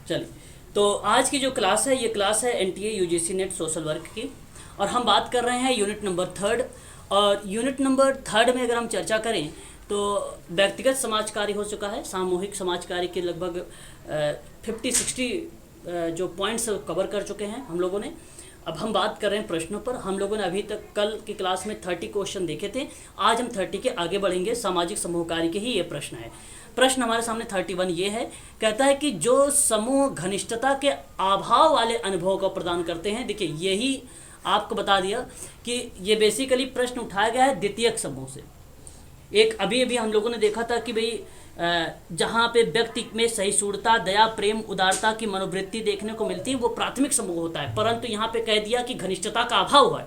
चलिए, तो आज की जो क्लास है ये क्लास है NTA UGC net social work की। और हम बात कर रहे हैं यूनिट नंबर थर्ड। और यूनिट नंबर थर्ड में अगर हम चर्चा करें तो व्यक्तिगत समाज कार्य हो चुका है, सामूहिक समाज कार्य के लगभग 50-60 जो पॉइंट्स कवर कर चुके हैं हम लोगों ने। अब हम बात कर रहे हैं प्रश्नों पर। हम लोगों ने अभी तक कल की क्लास में 30 क्वेश्चन देखे थे। आज हम 30 के आगे बढ़ेंगे। सामाजिक समूह कार्य के ही ये प्रश्न है। प्रश्न हमारे सामने 31 ये है, कहता है कि जो समूह घनिष्ठता के अभाव वाले अनुभव को प्रदान करते हैं। देखिए, यही आपको बता दिया कि ये बेसिकली प्रश्न उठाया गया है द्वितीयक समूह से। एक अभी अभी हम लोगों ने देखा था कि भाई जहाँ पे व्यक्ति में सहिष्णुता, दया, प्रेम, उदारता की मनोवृत्ति देखने को मिलती है वो प्राथमिक समूह होता है। परंतु यहाँ पे कह दिया कि घनिष्ठता का अभाव है।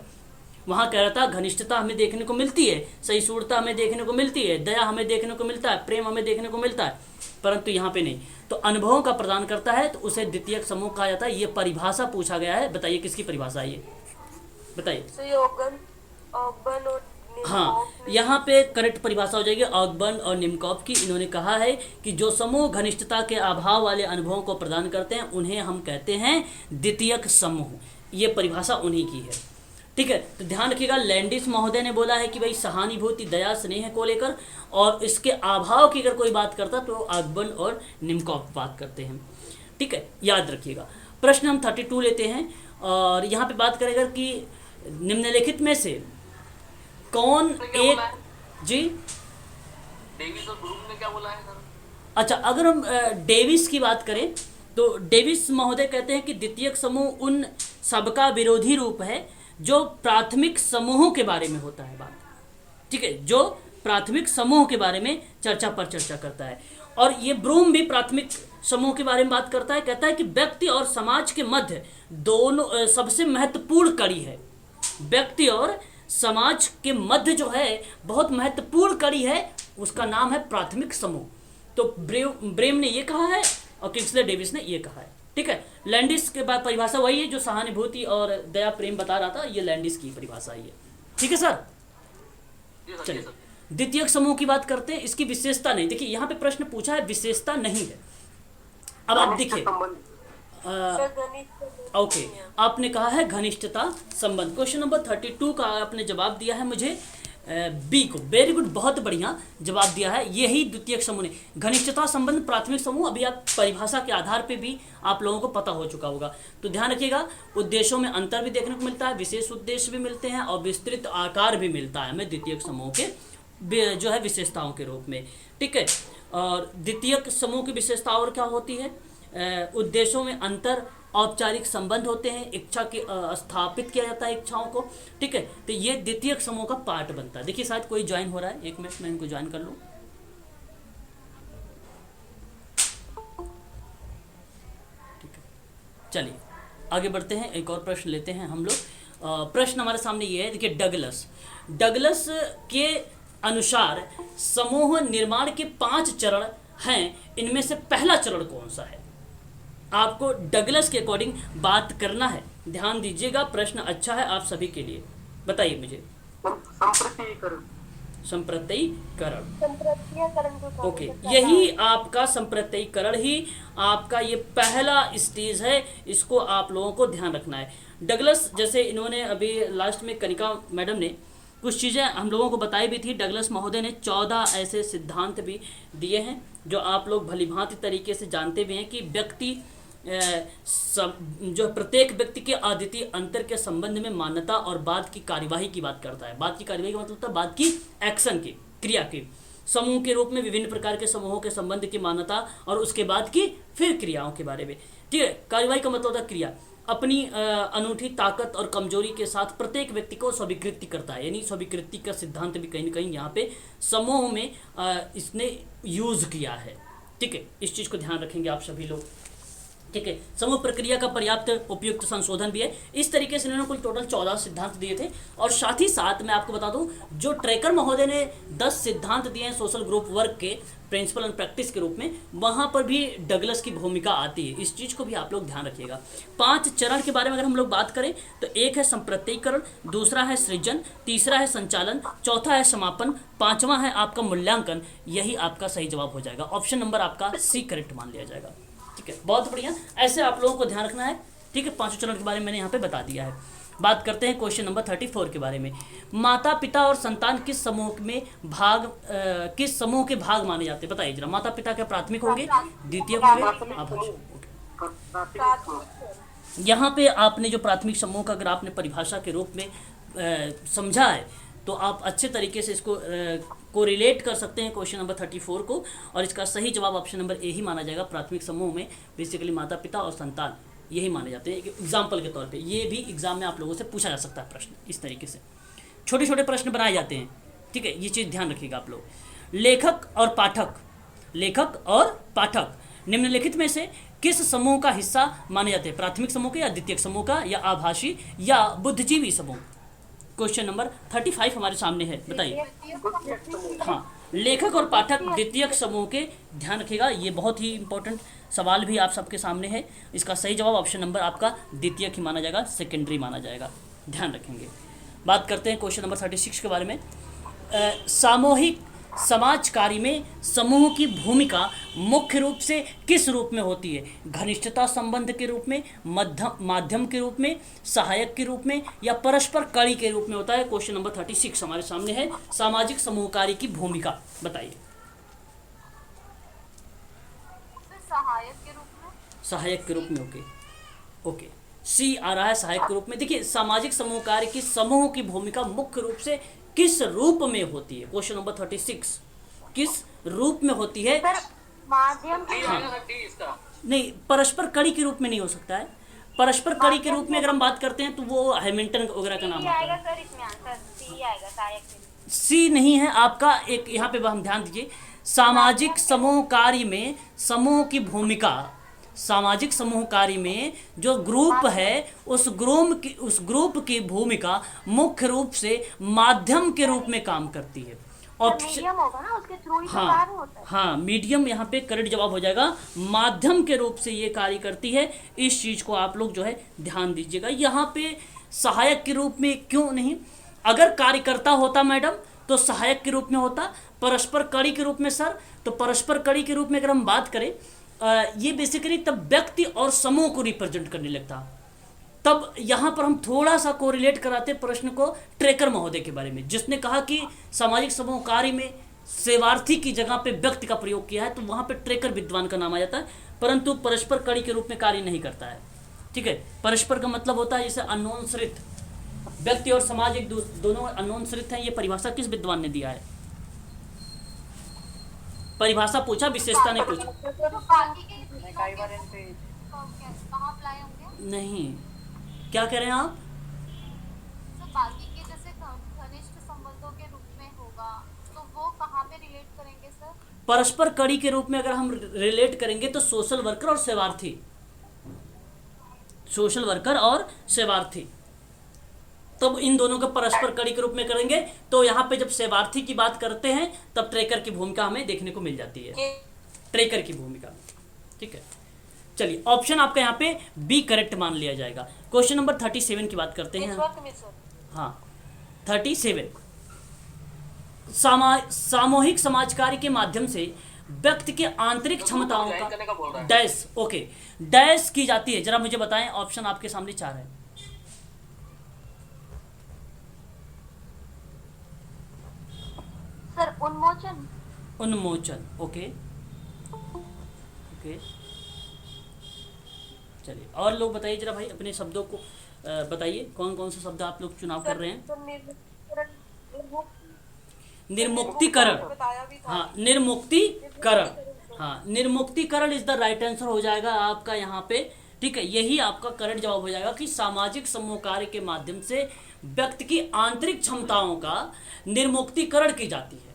वहाँ कह रहा था घनिष्ठता हमें देखने को मिलती है, सहिष्णुता हमें देखने को मिलती है, दया हमें देखने को मिलता है, प्रेम हमें देखने को मिलता है, परंतु यहाँ पे नहीं। तो अनुभवों का प्रदान करता है तो उसे द्वितीयक समूह कहा जाता है। ये परिभाषा पूछा गया है, बताइए किसकी परिभाषा है ये, बताइए। हाँ, यहाँ पे करेक्ट परिभाषा हो जाएगी ऑगबर्न और निमकॉफ की। इन्होंने कहा है कि जो समूह घनिष्ठता के अभाव वाले अनुभवों को प्रदान करते हैं उन्हें हम कहते हैं द्वितीयक समूह। ये परिभाषा उन्हीं की है, ठीक है। तो ध्यान रखिएगा, लैंडिस महोदय ने बोला है कि भाई सहानुभूति, दया, स्नेह को लेकर, और इसके अभाव की अगर कोई बात करता तो ऑगबर्न और निमकॉफ बात करते हैं, ठीक है, याद रखिएगा। प्रश्न हम 32 लेते हैं और यहाँ पे बात करेगा कि निम्नलिखित में से कौन एक जी डेविस और ब्रूम ने क्या बोला है सर? अच्छा, अगर हम डेविस की बात करें तो डेविस महोदय कहते हैं कि द्वितीयक समूह उन सबका विरोधी रूप है जो प्राथमिक समूहों के बारे में होता है बात, ठीक है, जो प्राथमिक समूह के बारे में चर्चा करता है। और ये ब्रूम भी प्राथमिक समूह के बारे में बात करता है। कहता है कि व्यक्ति और समाज के मध्य दोनों सबसे महत्वपूर्ण कड़ी है। व्यक्ति और समाज के मध्य जो है बहुत महत्वपूर्ण कड़ी है, उसका नाम है प्राथमिक समूह। तो ब्रेम ने ये कहा है और किंग्सले डेविस ने ये कहा है, ठीक है। लैंडिस के बाद परिभाषा वही है जो सहानुभूति और दया, प्रेम बता रहा था, ये लैंडिस की परिभाषा है, ठीक है सर। चलिए, द्वितीयक समूह की बात करते हैं। इसकी विशेषता नहीं, देखिए यहाँ पे प्रश्न पूछा है, विशेषता नहीं है। अब आप देखिए, ओके, आपने कहा है घनिष्ठता संबंध। क्वेश्चन नंबर 32 का आपने जवाब दिया है मुझे बी को। वेरी गुड, बहुत बढ़िया जवाब दिया है। यही द्वितीयक समूह ने घनिष्ठता संबंध प्राथमिक समूह। अभी आप परिभाषा के आधार पे भी आप लोगों को पता हो चुका होगा। तो ध्यान रखिएगा, उद्देश्यों में अंतर भी देखने को मिलता है, विशेष उद्देश्य भी मिलते हैं और विस्तृत आकार भी मिलता है हमें द्वितीयक समूह के जो है विशेषताओं के रूप में, ठीक है। और द्वितीयक समूह की विशेषता और क्या होती है? उद्देश्यों में अंतर, औपचारिक संबंध होते हैं, इच्छा की स्थापित किया जाता है इच्छाओं को, ठीक है। तो ये द्वितीयक समूह का पार्ट बनता है। देखिए शायद कोई ज्वाइन हो रहा है, एक मिनट मैं इनको ज्वाइन कर लूँ, ठीक है। चलिए आगे बढ़ते हैं, एक और प्रश्न लेते हैं हम लोग। प्रश्न हमारे सामने ये है, देखिए डगलस के अनुसार समूह निर्माण के 5 चरण हैं। इनमें से पहला चरण कौन सा है? आपको डगलस के अकॉर्डिंग बात करना है। ध्यान दीजिएगा, प्रश्न अच्छा है आप सभी के लिए। बताइए मुझे। संप्रत्ययीकरण, ओके, यही आपका संप्रत्ययीकरण ही आपका ये पहला स्टेज है। इसको आप लोगों को ध्यान रखना है। डगलस, जैसे इन्होंने अभी लास्ट में कनिका मैडम ने कुछ चीज़ें हम लोगों को बताई भी थी। डगलस महोदय ने 14 ऐसे सिद्धांत भी दिए हैं जो आप लोग भलीभांति तरीके से जानते भी हैं कि व्यक्ति जो प्रत्येक व्यक्ति के अद्वितीय अंतर के संबंध में मान्यता और बाद की कार्यवाही की बात करता है। बाद की कार्यवाही का मतलब था बाद की एक्शन की, क्रिया की। समूह के रूप में विभिन्न प्रकार के समूहों के संबंध की मान्यता और उसके बाद की फिर क्रियाओं के बारे में, ठीक है। कार्यवाही का मतलब होता है क्रिया। अपनी अनूठी ताकत और कमजोरी के साथ प्रत्येक व्यक्ति को स्वीकृति करता है, यानी स्वीकृति का सिद्धांत भी कहीं ना कहीं यहाँ पे समूह में इसने यूज किया है, ठीक है। इस चीज़ को ध्यान रखेंगे आप सभी लोग, ठीक है। समूह प्रक्रिया का पर्याप्त उपयुक्त संशोधन भी है। इस तरीके से इन्होंने कुल टोटल 14 सिद्धांत दिए थे। और साथ ही साथ मैं आपको बता दूं, जो ट्रेकर महोदय ने 10 सिद्धांत दिए हैं सोशल ग्रुप वर्क के प्रिंसिपल एंड प्रैक्टिस के रूप में, वहां पर भी डगलस की भूमिका आती है। इस चीज़ को भी आप लोग ध्यान रखिएगा। 5 चरण के बारे में अगर हम लोग बात करें तो एक है संप्रत्ययीकरण, दूसरा है सृजन, तीसरा है संचालन, चौथा है समापन, 5वां है आपका मूल्यांकन। यही आपका सही जवाब हो जाएगा। ऑप्शन नंबर आपका सी करेक्ट मान लिया जाएगा, ठीक है। ठीक है, बहुत बढ़िया। ऐसे आप लोगों को ध्यान रखना है। ठीक है, पांचों चरण के बारे में मैंने यहाँ पे बता दिया है। बात करते हैं क्वेश्चन नंबर 34 के बारे में। माता पिता और संतान किस समूह में किस समूह के भाग माने जाते हैं, बताइए जरा। माता पिता क्या प्राथमिक होंगे, द्वितीयक होंगे, आभाषिक? यहाँ पे आपने जो प्राथमिक समूह का अगर आपने परिभाषा के रूप में समझा है तो आप अच्छे तरीके से इसको कोरिलेट कर सकते हैं क्वेश्चन नंबर 34 को, और इसका सही जवाब ऑप्शन नंबर ए ही माना जाएगा। प्राथमिक समूह में बेसिकली माता पिता और संतान यही माने जाते हैं। एक एग्जाम्पल के तौर पे ये भी एग्जाम में आप लोगों से पूछा जा सकता है प्रश्न। इस तरीके से छोटे छोटे प्रश्न बनाए जाते हैं। ठीक है, ये चीज़ ध्यान रखिएगा आप लोग। लेखक और पाठक, लेखक और पाठक निम्नलिखित में से किस समूह का हिस्सा माने जाते हैं, प्राथमिक समूह के या द्वितीयक समूह का या आभासी या बुद्धिजीवी समूह? क्वेश्चन नंबर 35 हमारे सामने है, बताइए। हाँ, लेखक और पाठक द्वितीयक समूह के, ध्यान रखिएगा ये बहुत ही इंपॉर्टेंट सवाल भी आप सबके सामने है। इसका सही जवाब ऑप्शन नंबर आपका द्वितीयक ही माना जाएगा, सेकेंडरी माना जाएगा, ध्यान रखेंगे। बात करते हैं क्वेश्चन नंबर 36 के बारे में। सामूहिक समाज कार्य में समूह की भूमिका मुख्य रूप से किस रूप में होती है, घनिष्ठता संबंध के रूप में, माध्यम के रूप में, सहायक के रूप में या परस्पर कड़ी के रूप में होता है? क्वेश्चन नंबर 36 हमारे सामने है। सामाजिक समूह कार्य की भूमिका बताइए। सहायक के रूप में। सहायक के रूप में, ओके ओके, सी आ रहा है सहायक के रूप में। देखिए, सामाजिक समूह कार्य की समूह की भूमिका मुख्य रूप से किस रूप में होती है? क्वेश्चन नंबर 36 किस रूप में होती है? माध्यम के नहीं, परस्पर कड़ी के रूप में नहीं हो सकता है। परस्पर कड़ी के रूप में अगर हम बात करते हैं तो वो हैमिल्टन वगैरह का नाम आता है। सर इसमें आंसर सी आएगा, सहायक के रूप। सी नहीं है आपका। एक यहाँ पे हम ध्यान दीजिए, सामाजिक समूह कार्य में समूह की भूमिका, सामाजिक समूह कार्य में जो ग्रुप है उस ग्रुप की भूमिका मुख्य रूप से माध्यम के रूप में काम करती है। मीडियम होगा ना, उसके थ्रू ही तो कार्य होता है। हाँ, मीडियम यहाँ पे करेक्ट जवाब हो जाएगा। माध्यम के रूप से ये कार्य करती है। इस चीज को आप लोग जो है ध्यान दीजिएगा। यहाँ पे सहायक के रूप में क्यों नहीं? अगर कार्यकर्ता होता मैडम तो सहायक के रूप में होता। परस्पर कड़ी के रूप में सर, तो परस्पर कड़ी के रूप में अगर हम बात करें, ये बेसिकली तब व्यक्ति और समूह को रिप्रेजेंट करने लगता। तब यहाँ पर हम थोड़ा सा कोरिलेट कराते प्रश्न को ट्रेकर महोदय के बारे में, जिसने कहा कि सामाजिक समूह कार्य में सेवार्थी की जगह पे व्यक्ति का प्रयोग किया है, तो वहाँ पे ट्रेकर विद्वान का नाम आ जाता है, परंतु परस्पर कड़ी के रूप में कार्य नहीं करता है। ठीक है, परस्पर का मतलब होता है जैसे अनोन श्रित, व्यक्ति और समाज एक दोनों अनोन श्रित हैं। ये परिभाषा किस विद्वान ने दिया है? परिभाषा पूछा, विशेषता नहीं पूछा। नहीं, क्या कह रहे हैं आप? बाकी के जैसे घनिष्ठ संबंधों के रूप में होगा, तो वो कहाँ पे रिलेट करेंगे सर? परस्पर कड़ी के रूप में अगर हम रिलेट करेंगे तो सोशल वर्कर और सेवार्थी, सोशल वर्कर और सेवार्थी, तब इन दोनों का परस्पर कड़ी के रूप में करेंगे। तो यहाँ पे जब सेवार्थी की बात करते हैं तब ट्रेकर की भूमिका हमें देखने को मिल जाती है, ट्रेकर की भूमिका। ठीक है, चलिए ऑप्शन आपका यहाँ पे बी करेक्ट मान लिया जाएगा। क्वेश्चन नंबर 37 की बात करते हैं। हाँ, 37, सामूहिक समाज कार्य के माध्यम से व्यक्ति के आंतरिक क्षमताओं का डैश, ओके, डैश की जाती है। जरा मुझे बताएं, ऑप्शन आपके सामने 4 है। सर उन्मोचन। उन्मोचन, ओके ओके, चलिए और लोग बताइए जरा भाई, अपने शब्दों को बताइए, कौन कौन से शब्द आप लोग चुनाव कर रहे हैं? निर्मुक्तिकरण, हाँ निर्मुक्तिकरण, हाँ निर्मुक्तिकरण इज द राइट आंसर हो जाएगा आपका यहाँ पे। ठीक है, यही आपका करेक्ट जवाब हो जाएगा कि सामाजिक समूह कार्य के माध्यम से व्यक्ति की आंतरिक क्षमताओं का निर्मुक्तिकरण की जाती है।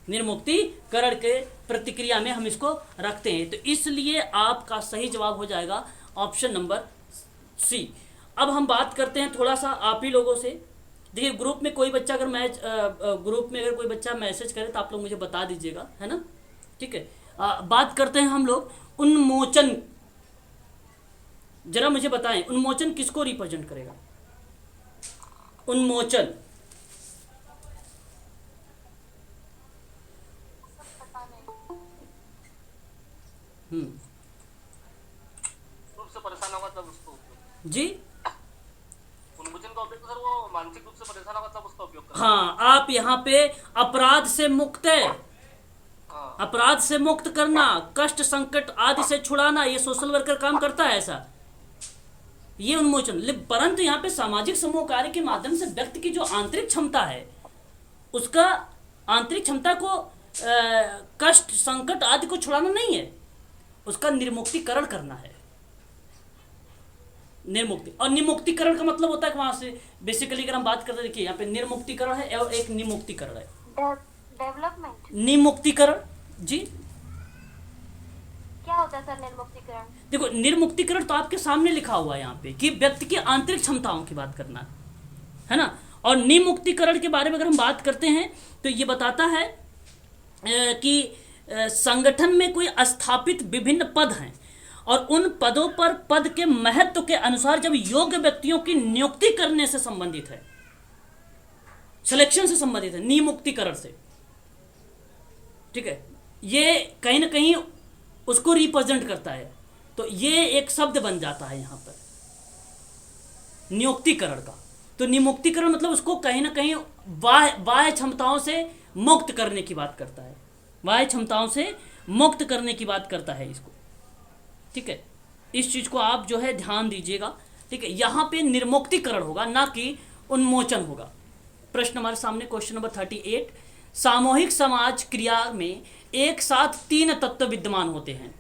निर्मुक्तिकरण के प्रतिक्रिया में हम इसको रखते हैं, तो इसलिए आपका सही जवाब हो जाएगा ऑप्शन नंबर सी। अब हम बात करते हैं थोड़ा सा आप ही लोगों से। देखिए, ग्रुप में कोई बच्चा अगर कोई बच्चा मैसेज करे तो आप लोग मुझे बता दीजिएगा, है ना? ठीक है, बात करते हैं हम लोग उन्मोचन। जरा मुझे बताएं, उन्मोचन किसको रिप्रेजेंट करेगा? उन्मोचन, जी उन्मोचन का उपयोग तो सर वो मानसिक रूप से परेशान होगा तब उसका उपयोग करना। हाँ, आप यहाँ पे अपराध से मुक्त है, हाँ अपराध से मुक्त करना, कष्ट संकट आदि से छुड़ाना, ये सोशल वर्कर काम करता है ऐसा, ये उन्मोचन। परंतु यहाँ पे सामाजिक समूह कार्य के माध्यम से व्यक्ति की जो आंतरिक क्षमता है, उसका आंतरिक क्षमता को कष्ट संकट आदि को छुड़ाना नहीं है, उसका निर्मुक्तिकरण करना है। निर्मुक्ति और निमुक्तिकरण का मतलब होता है कि वहां से बेसिकली अगर हम बात करते हैं, देखिए यहाँ पे निर्मुक्तिकरण है और एक निमुक्तिकरण है। डेवलपमेंट निमुक्तिकरण जी क्या होता है सर? निर्मुक्तिकरण देखो, निर्मुक्तिकरण तो आपके सामने लिखा हुआ है यहाँ पे कि व्यक्ति की आंतरिक क्षमताओं की बात करना है ना। और निमुक्तिकरण के बारे में अगर हम बात करते हैं तो ये बताता है कि संगठन में कोई स्थापित विभिन्न पद हैं और उन पदों पर पद के महत्व के अनुसार जब योग्य व्यक्तियों की नियुक्ति करने से संबंधित है, सिलेक्शन से संबंधित है, निमुक्तिकरण से, ठीक है, ये कहीं ना कहीं उसको रिप्रेजेंट करता है। तो ये एक शब्द बन जाता है यहाँ पर नियुक्तिकरण का। तो निमुक्तिकरण मतलब उसको कहीं ना कहीं बाह्य क्षमताओं से मुक्त करने की बात करता है, बाह्य क्षमताओं से मुक्त करने की बात करता है इसको, ठीक है। इस चीज को आप जो है ध्यान दीजिएगा, ठीक है। यहाँ पे निर्मुक्तिकरण होगा, ना कि उन्मोचन होगा। प्रश्न हमारे सामने क्वेश्चन नंबर 38, सामूहिक समाज क्रिया में एक साथ 3 तत्व विद्यमान होते हैं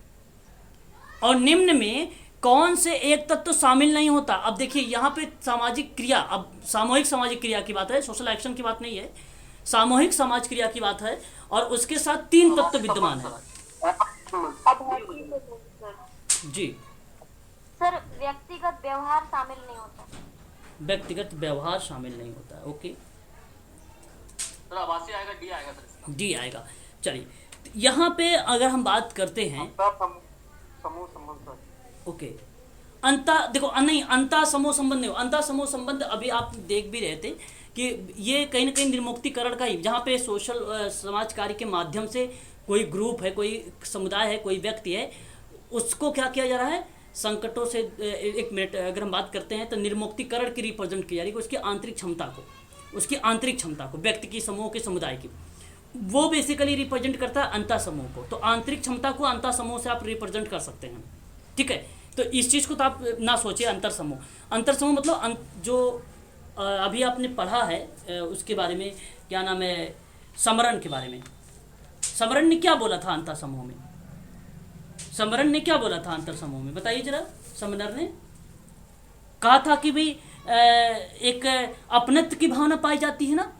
और निम्न में कौन से एक तत्व शामिल नहीं होता। अब देखिए यहाँ पे सामाजिक क्रिया, अब सामूहिक सामाजिक क्रिया की बात है, सोशल एक्शन की बात नहीं है, सामूहिक समाज क्रिया की बात है और उसके साथ 3 तत्व विद्यमान है जी। सर व्यक्तिगत व्यवहार शामिल नहीं होता। व्यक्तिगत व्यवहार शामिल नहीं होता है, ओके। सर आवासीय आएगा, डी आएगा सर इसका। डी आएगा। चलिए यहाँ पे अगर हम बात करते हैं, समूह संबंध सर। ओके, देखो नहीं, अंता समूह संबंध नहीं, अंता समूह संबंध अभी आप देख भी रहे थे कि ये कहीं ना कहीं निर्मुक्तिकरण का ही, जहाँ पे सोशल समाज कार्य के माध्यम से कोई ग्रुप है, कोई समुदाय है, कोई व्यक्ति है, उसको क्या किया जा रहा है, संकटों से, एक मिनट अगर हम बात करते हैं तो निर्मुक्तिकरण की रिप्रेजेंट की जा रही है, उसकी आंतरिक क्षमता को, उसकी आंतरिक क्षमता को, व्यक्ति की, समूह के, समुदाय की, वो बेसिकली रिप्रेजेंट करता है अंता समूह को। तो आंतरिक क्षमता को अंता समूह से आप रिप्रेजेंट कर सकते हैं, ठीक है। तो इस चीज़ को तो आप ना सोचिए अंतर समूह, अंतर समूह मतलब जो अभी आपने पढ़ा है उसके बारे में, क्या नाम है, समरण के बारे में। समरण ने क्या बोला था अंतर समूह में, समरण ने क्या बोला था अंतर समूह में, बताइए जरा। समरण ने कहा था कि भाई एक अपनत्व की भावना पाई जाती है ना,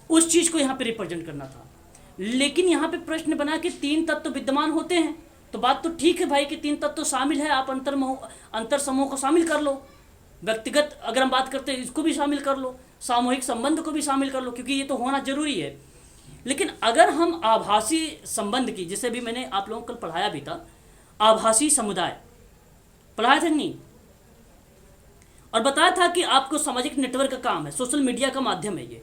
उस चीज को यहाँ पे रिप्रेजेंट करना था। लेकिन यहाँ पे प्रश्न बना कि 3 तत्व विद्यमान होते हैं, तो बात तो ठीक है भाई कि 3 तत्व शामिल है, आप अंतर समूह को शामिल कर लो, व्यक्तिगत अगर हम बात करते हैं इसको भी शामिल कर लो, सामूहिक संबंध को भी शामिल कर लो, क्योंकि ये तो होना जरूरी है। लेकिन अगर हम आभासी संबंध की, जैसे भी मैंने आप लोगों को कल पढ़ाया भी था, आभासी समुदाय पढ़ाया था नहीं, और बताया था कि आपको सामाजिक नेटवर्क का काम है, सोशल मीडिया का माध्यम है ये,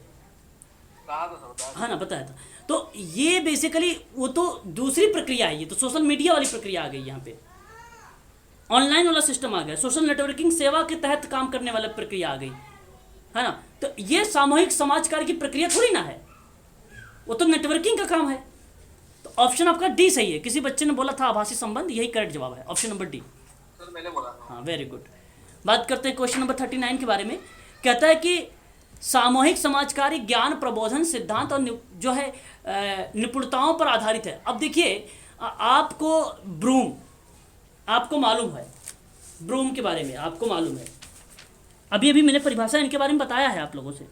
हाँ ना, बताया था। तो ये बेसिकली वो तो दूसरी प्रक्रिया है, ये तो सोशल मीडिया वाली प्रक्रिया आ गई, यहाँ पे ऑनलाइन वाला सिस्टम आ गया, सोशल नेटवर्किंग सेवा के तहत काम करने वाला प्रक्रिया आ गई, है ना। तो ये सामूहिक समाज कार्य की प्रक्रिया थोड़ी ना है, वो तो नेटवर्किंग का काम है। तो ऑप्शन आपका डी सही है। किसी बच्चे ने बोला था आभासी संबंध, यही करेक्ट जवाब है, ऑप्शन नंबर डी। सर मैंने बोला था। हाँ, वेरी गुड। बात करते हैं क्वेश्चन नंबर 39 के बारे में। कहता है कि सामूहिक समाज कार्य ज्ञान प्रबोधन सिद्धांत और जो है निपुणताओं पर आधारित है। अब देखिए आपको ब्रूम, आपको मालूम है ब्रूम के बारे में, आपको मालूम है, अभी अभी मैंने परिभाषा इनके बारे में बताया है आप लोगों से।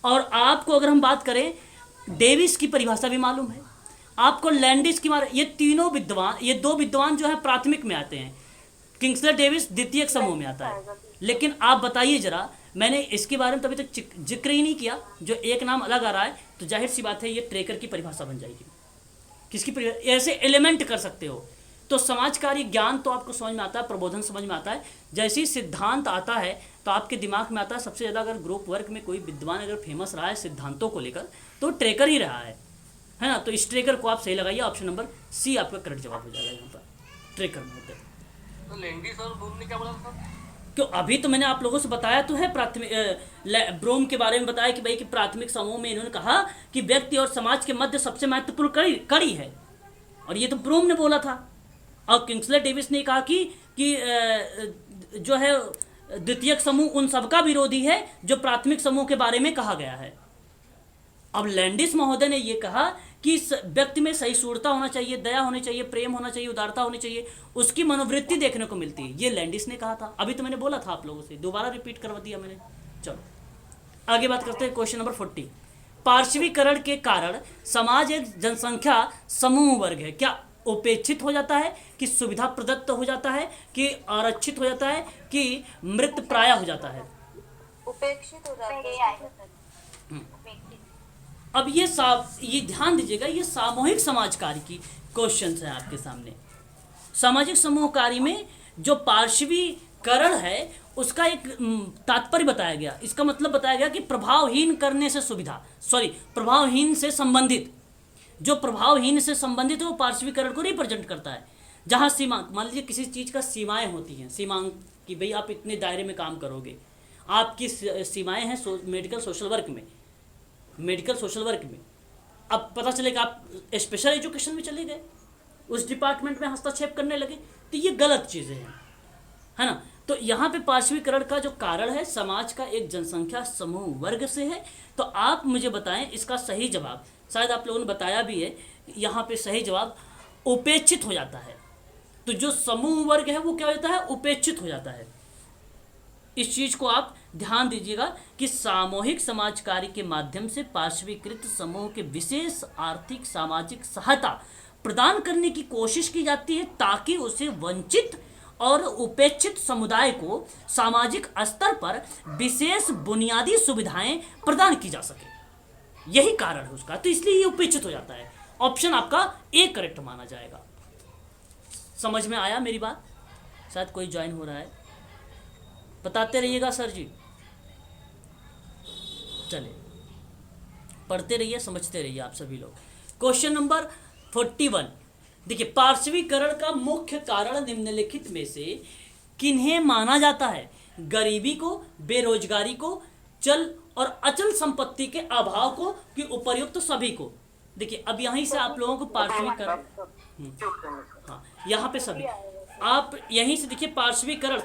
और आपको अगर हम बात करें, डेविस की परिभाषा भी मालूम है आपको, लैंडिस की ये तीनों विद्वान, ये 2 विद्वान जो है प्राथमिक में आते हैं, किंग्सले डेविस द्वितीयक समूह में आता है। लेकिन आप बताइए जरा, मैंने इसके बारे में तभी तक जिक्र ही नहीं किया, जो एक नाम अलग आ रहा है, तो जाहिर सी बात है ये ट्रेकर की परिभाषा बन जाएगी। किसकी परिभाषा, ऐसे एलिमेंट कर सकते हो। तो समाज कार्य ज्ञान तो आपको समझ में आता है, प्रबोधन समझ में आता है, जैसे ही सिद्धांत आता है तो आपके दिमाग में आता है सबसे ज़्यादा, अगर ग्रुप वर्क में कोई विद्वान अगर फेमस रहा है सिद्धांतों को लेकर तो ट्रेकर ही रहा है ना। तो इस ट्रेकर को आप सही लगाइए, ऑप्शन नंबर सी आपका करेक्ट जवाब हो जाएगा यहाँ पर, ट्रेकर में होते हैं। तो लेंडी सर ब्रूम ने क्या बोला था सर? क्यों, अभी तो मैंने आप लोगों से बताया तो है प्राथमिक ब्रूम के बारे में बताया कि भाई कि प्राथमिक समूह में इन्होंने कहा कि व्यक्ति और समाज के मध्य सबसे महत्वपूर्ण कड़ी है, और ये तो ब्रूम ने बोला था। और किंग्सले डेविस ने कहा कि जो है द्वितीयक समूह उन सबका विरोधी है जो प्राथमिक समूह के बारे में कहा गया है। अब लैंडिस महोदय ने यह कहा कि व्यक्ति में सहिष्णुता होना चाहिए, दया होनी चाहिए, प्रेम होना चाहिए, उदारता होनी चाहिए, उसकी मनोवृत्ति देखने को मिलती है। ये लैंडिस ने कहा था। अभी तो मैंने बोला था आप लोगों से, दोबारा रिपीट करवा दिया मैंने। चलो आगे बात करते हैं। क्वेश्चन नंबर 40, पार्श्वीकरण के कारण समाज एक जनसंख्या समूह वर्ग है, क्या उपेक्षित हो जाता है, कि सुविधा प्रदत्त हो जाता है, कि आरक्षित हो जाता है, कि मृत प्राय हो जाता है? उपेक्षित हो जाता है। अब ये ध्यान दीजिएगा, ये सामूहिक समाज कार्य की क्वेश्चन है आपके सामने। सामाजिक समूह कार्य में जो पार्श्वीकरण है उसका एक तात्पर्य बताया गया। इसका मतलब बताया गया कि प्रभावहीन करने से प्रभावहीन से संबंधित, जो प्रभावहीन से संबंधित है वो पार्श्वीकरण को रिप्रेजेंट करता है। जहाँ सीमा, मान लीजिए किसी चीज़ का सीमाएं होती हैं, सीमा कि भाई आप इतने दायरे में काम करोगे, आपकी सीमाएं हैं मेडिकल सोशल वर्क में। अब पता चलेगा आप स्पेशल एजुकेशन में चले गए, उस डिपार्टमेंट में हस्तक्षेप करने लगे, तो ये गलत चीज़ें हैं, है ना। तो यहाँ पे पार्श्वीकरण का जो कारण है समाज का एक जनसंख्या समूह वर्ग से है। तो आप मुझे बताएं इसका सही जवाब, शायद आप लोगों ने बताया भी है, यहाँ पे सही जवाब उपेक्षित हो जाता है। तो जो समूह वर्ग है वो क्या हो जाता है, उपेक्षित हो जाता है। इस चीज को आप ध्यान दीजिएगा कि सामूहिक समाज कार्य के माध्यम से पार्श्वीकृत समूह के विशेष आर्थिक सामाजिक सहायता प्रदान करने की कोशिश की जाती है, ताकि उसे वंचित और उपेक्षित समुदाय को सामाजिक स्तर पर विशेष बुनियादी सुविधाएं प्रदान की जा सके। यही कारण है उसका, तो इसलिए ये उपेक्षित हो जाता है। ऑप्शन आपका ए करेक्ट माना जाएगा। समझ में आया मेरी बात? शायद कोई ज्वाइन हो रहा है, बताते रहिएगा सर जी। चलिए पढ़ते रहिए, समझते रहिए आप सभी लोग। क्वेश्चन नंबर 41 देखिए, पार्श्वीकरण का मुख्य कारण निम्नलिखित में से किन्हें माना जाता है? गरीबी को, बेरोजगारी को, चल और अचल संपत्ति के अभाव को, कि उपर्युक्त सभी को? देखिए अब यहीं से आप लोगों को पार्श्वीकरण, हाँ यहाँ पे सभी आप यहीं से देखिए पार्श्वीकरण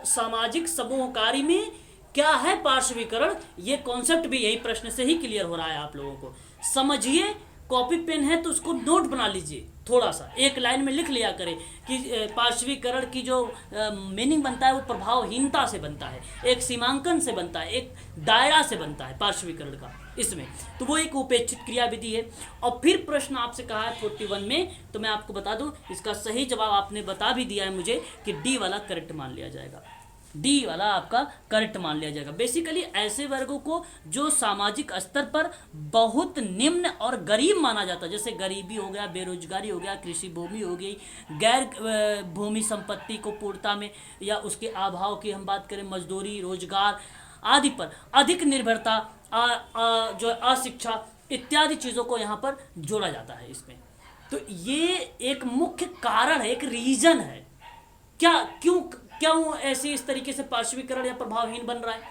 सामाजिक समूह कार्य में क्या है पार्श्वीकरण, ये कॉन्सेप्ट भी यही प्रश्न से ही क्लियर हो रहा है आप लोगों को। समझिए, कॉपी पेन है तो उसको नोट बना लीजिए, थोड़ा सा एक लाइन में लिख लिया करें कि पार्श्वीकरण की जो मीनिंग बनता है वो प्रभावहीनता से बनता है, एक सीमांकन से बनता है, एक दायरा से बनता है पार्श्वीकरण का इसमें। तो वो एक उपेक्षित क्रिया विधि है। और फिर प्रश्न आपसे कहा है 41 में, तो मैं आपको बता दूं इसका सही जवाब आपने बता भी दिया है मुझे कि डी वाला करेक्ट मान लिया जाएगा। डी वाला आपका करेक्ट मान लिया जाएगा। बेसिकली ऐसे वर्गों को जो सामाजिक स्तर पर बहुत निम्न और गरीब माना जाता है, जैसे गरीबी हो गया, बेरोजगारी हो गया, कृषि भूमि हो गई, गैर भूमि संपत्ति को पूर्णता में या उसके अभाव की हम बात करें, मजदूरी, रोजगार आदि पर अधिक निर्भरता, जो अशिक्षा इत्यादि चीज़ों को यहाँ पर जोड़ा जाता है इसमें। तो ये एक मुख्य कारण है, एक रीजन है। क्यों ऐसे इस तरीके से पार्श्वीकरण या प्रभावहीन बन रहा है?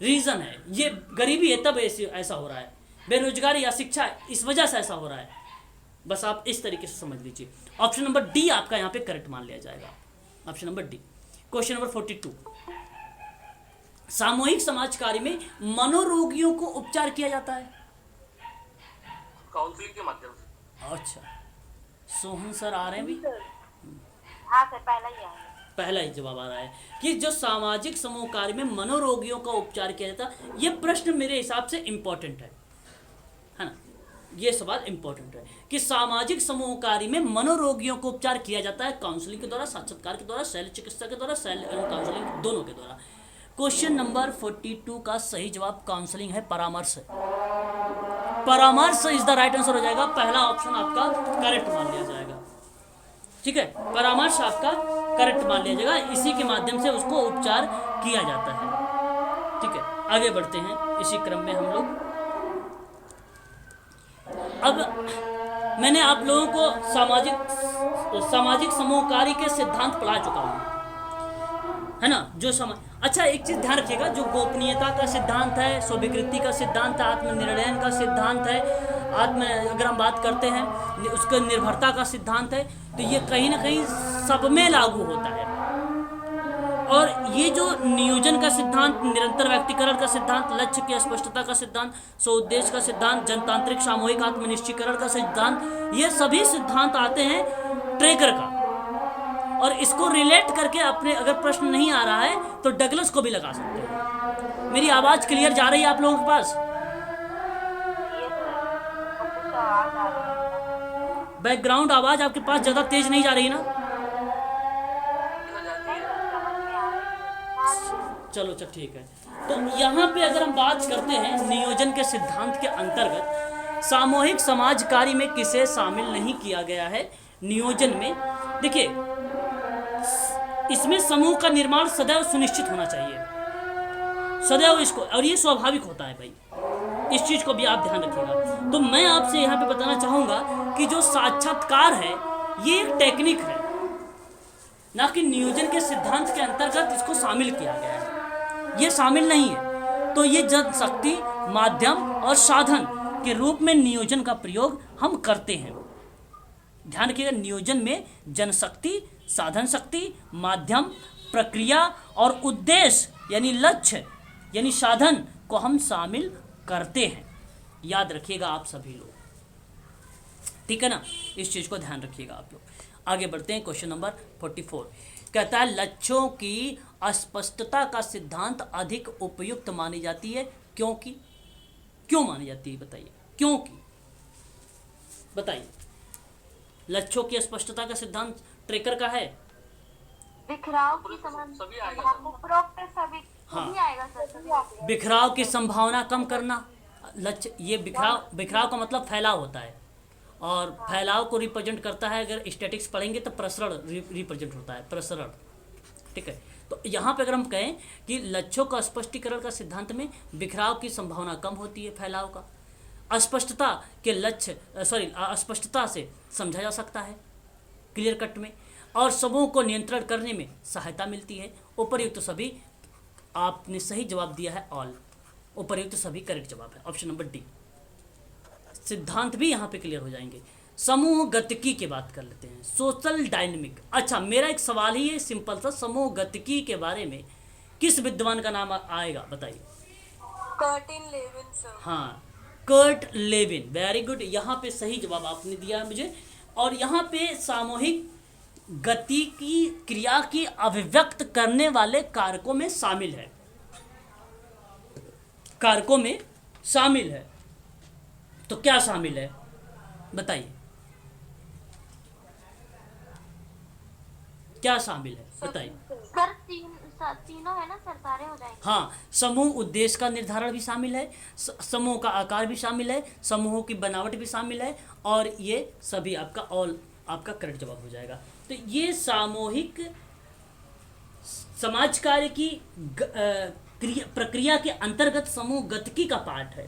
रीजन है, ये गरीबी है तब ऐसा हो रहा है, बेरोजगारी या शिक्षा इस वजह से ऐसा हो रहा है। बस आप इस तरीके से समझ लीजिए। ऑप्शन नंबर डी आपका यहाँ पे करेक्ट मान लिया जाएगा। Option number D. Question number 42, सामूहिक समाज कार्य में मनोरोगियों को उपचार किया जाता है? काउंसलिंग के माध्यम से। अच्छा, सोहन सर आ रहे हैं भी? हाँ सर, पहला ही आया। पहला ही जवाब आ रहा है कि जो सामाजिक समूह कार्य में मनोरोगियों का उपचार किया जाता है। ये प्रश्न मेरे हिसाब से इंपॉर्टेंट है ना। ये सवाल इंपॉर्टेंट है कि सामाजिक समूह कार्य में मनोरोगियों को उपचार किया जाता है काउंसलिंग के द्वारा, साक्षात्कार के द्वारा, शैल चिकित्सा के द्वारा, शैल काउंसलिंग दोनों के द्वारा। क्वेश्चन नंबर 42 का सही जवाब काउंसलिंग है, परामर्श है। परामर्श इज द राइट आंसर हो जाएगा। पहला ऑप्शन आपका करेक्ट मान लिया जाएगा। ठीक है, परामर्श आपका करेक्ट मान लिया जाएगा। इसी के माध्यम से उसको उपचार किया जाता है। ठीक है, आगे बढ़ते हैं इसी क्रम में हम लोग। अब मैंने आप लोगों को सामाजिक समूह कार्य के सिद्धांत पढ़ा चुका हूँ। है ना, जो समय। अच्छा, एक चीज ध्यान रखिएगा, जो गोपनीयता का सिद्धांत है, स्वीकृति का सिद्धांत है, आत्मनिर्णय का सिद्धांत है, अगर हम बात करते हैं उसके निर्भरता का सिद्धांत है, तो ये कहीं ना कहीं सब में लागू होता है। और ये जो नियोजन का सिद्धांत, निरंतर व्यक्तिकरण का सिद्धांत, लक्ष्य की स्पष्टता का सिद्धांत, स्वउद्देश्य का सिद्धांत, जनतांत्रिक सामूहिक आत्मनिश्चयीकरण का सिद्धांत, ये सभी सिद्धांत आते हैं ट्रेगर का। और इसको रिलेट करके अपने अगर प्रश्न नहीं आ रहा है तो डगलस को भी लगा सकते हैं। मेरी आवाज क्लियर जा रही है आप लोगों के पास? बैकग्राउंड आवाज आपके पास ज्यादा तेज नहीं जा रही ना? चलो ठीक है। तो यहाँ पे अगर हम बात करते हैं नियोजन के सिद्धांत के अंतर्गत सामूहिक समाज कार्य में किसे शामिल नहीं किया गया है नियोजन में। देखिए, इसमें समूह का निर्माण सदैव सुनिश्चित होना चाहिए, सदैव इसको, और ये स्वाभाविक होता है भाई, इस चीज को भी आप ध्यान रखिएगा। तो मैं आपसे यहाँ पे बताना चाहूंगा कि जो साक्षात्कार है ये एक टेक्निक है, ना कि नियोजन के सिद्धांत के अंतर्गत इसको शामिल किया गया है, ये शामिल नहीं है। तो ये जनशक्ति, माध्यम और साधन के रूप में नियोजन का प्रयोग हम करते हैं। ध्यान रखिएगा, नियोजन में जनशक्ति, साधन शक्ति, माध्यम, प्रक्रिया और उद्देश्य यानी लक्ष्य यानी साधन को हम शामिल करते हैं। याद रखिएगा आप सभी लोग, ठीक है ना, इस चीज को ध्यान रखिएगा आप लोग। आगे बढ़ते हैं, क्वेश्चन नंबर 44 कहता है लक्ष्यों की अस्पष्टता का सिद्धांत अधिक उपयुक्त मानी जाती है क्योंकि। क्यों मानी जाती है बताइए, क्योंकि बताइए। लक्ष्यों की स्पष्टता का सिद्धांत ट्रेकर का है। बिखराव की सभी आएगा उपरोक्त सभी हाँ, आएगा सर। बिखराव की संभावना कम करना। लक्ष्य, ये बिखराव का मतलब फैलाव होता है, और फैलाव को रिप्रेजेंट करता है, अगर स्टैटिक्स पढ़ेंगे तो प्रसरण रिप्रेजेंट होता है, प्रसरण, ठीक है। तो यहाँ पे अगर हम कहें कि लक्ष्यों का स्पष्टीकरण का सिद्धांत में बिखराव की संभावना कम होती है, फैलाव का, अस्पष्टता के लक्ष्य अस्पष्टता से समझा जा सकता है क्लियर कट में, और समूह को नियंत्रण करने में सहायता मिलती है। उपर्युक्त सभी आपने सही जवाब दिया है, ऑल उपर्युक्त सभी करेक्ट जवाब है, ऑप्शन नंबर डी। सिद्धांत भी यहाँ पे क्लियर हो जाएंगे। समूह गतिकी की बात कर लेते हैं, सोशल डायनेमिक। अच्छा, मेरा एक सवाल ही है सिंपल सा, समूह गतिकी के बारे में किस विद्वान का नाम आएगा बताइए? Curtin Lewin sir. हाँ, कर्ट लेविन, वेरी गुड, यहाँ पे सही जवाब आपने दिया मुझे। और यहाँ पे सामूहिक गति की क्रिया की अभिव्यक्त करने वाले कारकों में शामिल है, कारकों में शामिल है। तो क्या शामिल है बताइए, क्या शामिल है बताइए? सर तीनों है ना सर, सारे हो जाएंगे। हाँ, समूह उद्देश्य का निर्धारण भी शामिल है, समूह का आकार भी शामिल है, समूहों की बनावट भी शामिल है, और ये सभी आपका ऑल आपका करेक्ट जवाब हो जाएगा। तो ये सामूहिक समाज कार्य की प्रक्रिया के अंतर्गत समूह गतिकी का पार्ट है,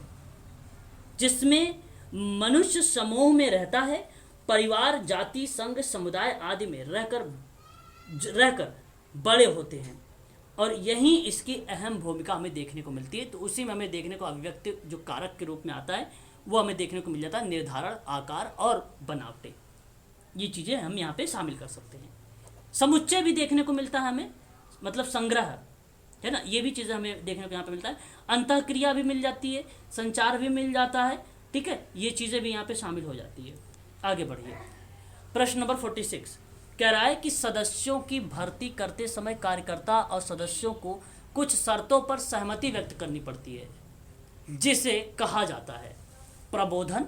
जिसमें मनुष्य समूह में रहता है, परिवार, जाति, संघ, समुदाय आदि में रहकर बड़े होते हैं, और यही इसकी अहम भूमिका हमें देखने को मिलती है। तो उसी में हमें देखने को अभिव्यक्ति जो कारक के रूप में आता है वो हमें देखने को मिल जाता है, निर्धारण, आकार और बनावटें, ये चीज़ें हम यहाँ पे शामिल कर सकते हैं। समुच्चय भी देखने को मिलता है हमें, मतलब संग्रह है ना, ये भी चीज़ें हमें देखने को यहाँ पे मिलता है। अंतःक्रिया भी मिल जाती है, संचार भी मिल जाता है, ठीक है, ये चीज़ें भी यहाँ पे शामिल हो जाती है। आगे बढ़िए, प्रश्न नंबर 46 कह रहा है कि सदस्यों की भर्ती करते समय कार्यकर्ता और सदस्यों को कुछ शर्तों पर सहमति व्यक्त करनी पड़ती है, जिसे कहा जाता है प्रबोधन,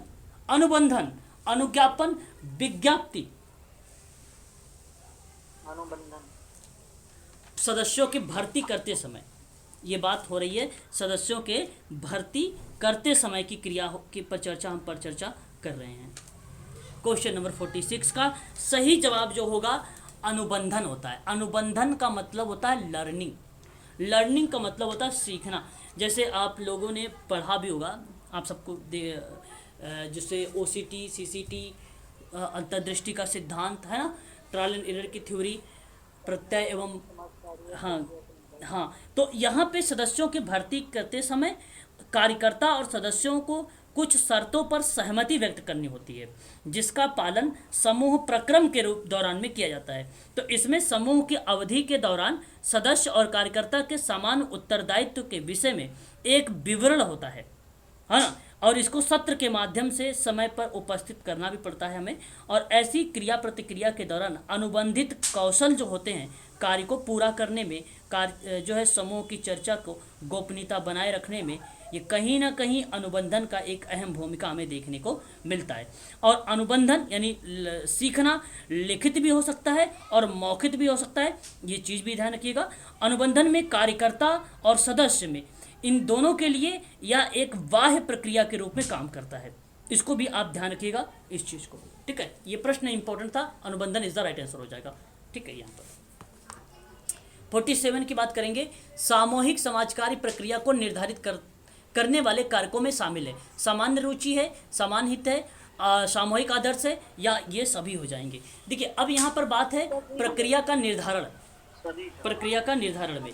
अनुबंधन, अनुज्ञापन, विज्ञप्ति। अनुबंधन। सदस्यों की भर्ती करते समय, ये बात हो रही है सदस्यों के भर्ती करते समय की क्रिया की पर चर्चा कर रहे हैं। क्वेश्चन नंबर 46 का सही जवाब जो होगा अनुबंधन होता है। अनुबंधन का मतलब होता है लर्निंग, लर्निंग का मतलब होता है सीखना। जैसे आप लोगों ने पढ़ा भी होगा, आप सबको जिससे OCT, CCT, अंतर्दृष्टि का सिद्धांत है ना, ट्रायल एंड एरर की थ्योरी, प्रत्यय एवं हाँ हाँ, तो यहाँ पे सदस्यों की भर्ती करते समय कार्यकर्ता और सदस्यों को कुछ शर्तों पर सहमति व्यक्त करनी होती है, जिसका पालन समूह प्रक्रम के रूप दौरान में किया जाता है। तो इसमें समूह की अवधि के दौरान सदस्य और कार्यकर्ता के समान उत्तरदायित्व के विषय में एक विवरण होता है ना, और इसको सत्र के माध्यम से समय पर उपस्थित करना भी पड़ता है हमें। और ऐसी क्रिया प्रतिक्रिया के दौरान अनुबंधित कौशल जो होते हैं कार्य को पूरा करने में, कार्य जो है समूह की चर्चा को गोपनीयता बनाए रखने में, ये कहीं ना कहीं अनुबंधन का एक अहम भूमिका हमें देखने को मिलता है। और अनुबंधन यानी सीखना लिखित भी हो सकता है और मौखिक भी हो सकता है, ये चीज़ भी ध्यान रखिएगा। अनुबंधन में कार्यकर्ता और सदस्य में इन दोनों के लिए यह एक बाह्य प्रक्रिया के रूप में काम करता है। इसको भी आप ध्यान रखिएगा इस चीज़ को, ठीक है। ये प्रश्न इंपॉर्टेंट था, अनुबंधन इज द राइट आंसर हो जाएगा, ठीक है। यहाँ पर 47 की बात करेंगे। सामूहिक समाजकारी प्रक्रिया को निर्धारित करने वाले कारकों में शामिल है सामान्य रुचि है, समान हित है, सामूहिक आदर्श है, या ये सभी हो जाएंगे। देखिए अब यहाँ पर बात है प्रक्रिया का निर्धारण, प्रक्रिया का निर्धारण में।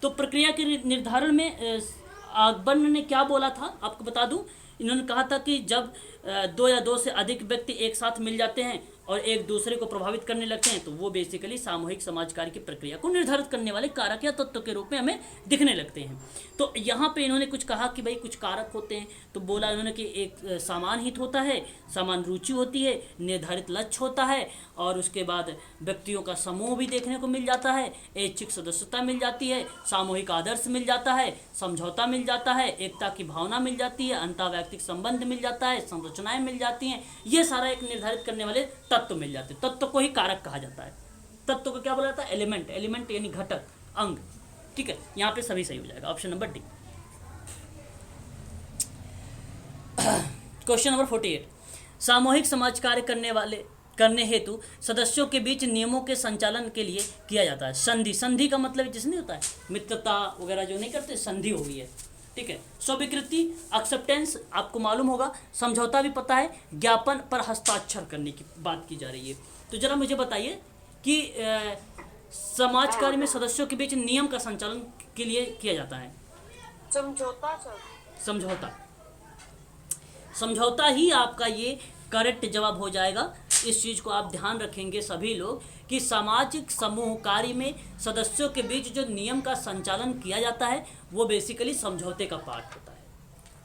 तो प्रक्रिया के निर्धारण में अकबर ने क्या बोला था आपको बता दूं। इन्होंने कहा था कि जब दो या दो से अधिक व्यक्ति एक साथ मिल जाते हैं और एक दूसरे को प्रभावित करने लगते हैं तो वो बेसिकली सामूहिक समाज कार्य की प्रक्रिया को निर्धारित करने वाले कारक या तत्व के रूप में हमें दिखने लगते हैं। तो यहाँ पे इन्होंने कुछ कहा कि भाई कुछ कारक होते हैं, तो बोला इन्होंने कि एक समान हित होता है, समान रुचि होती है, निर्धारित लक्ष्य होता है, और उसके बाद व्यक्तियों का समूह भी देखने को मिल जाता है, ऐच्छिक सदस्यता मिल जाती है, सामूहिक आदर्श मिल जाता है, समझौता मिल जाता है, एकता की भावना मिल जाती है, अंतर्वैयक्तिक संबंध मिल जाता है, संरचनाएं मिल जाती हैं। ये सारा एक निर्धारित करने वाले तत्व मिल जाते हैं। तत्व को ही कारक कहा जाता है। तत्व को क्या बोला जाता है? एलिमेंट। एलिमेंट यानी घटक, अंग, ठीक है। यहाँ पे सभी सही हो जाएगा, option number D. Question number 48, सामूहिक समाज कार्य करने हेतु सदस्यों के बीच नियमों के संचालन के लिए किया जाता है संधि। संधि का मतलब जिसने नहीं होता है मित्रता वगैरह जो नहीं करते, संधि हो गई है, ठीक है। स्वीकृति, एक्सेप्टेंस आपको मालूम होगा, समझौता भी पता है, ज्ञापन पर हस्ताक्षर करने की बात की जा रही है। तो जरा मुझे बताइए कि समाज कार्य में सदस्यों के बीच नियम का संचालन के लिए किया जाता है समझौता। समझौता। समझौता ही आपका ये करेक्ट जवाब हो जाएगा। इस चीज़ को आप ध्यान रखेंगे सभी लोग कि सामाजिक समूह कार्य में सदस्यों के बीच जो नियम का संचालन किया जाता है वो बेसिकली समझौते का पार्ट होता है।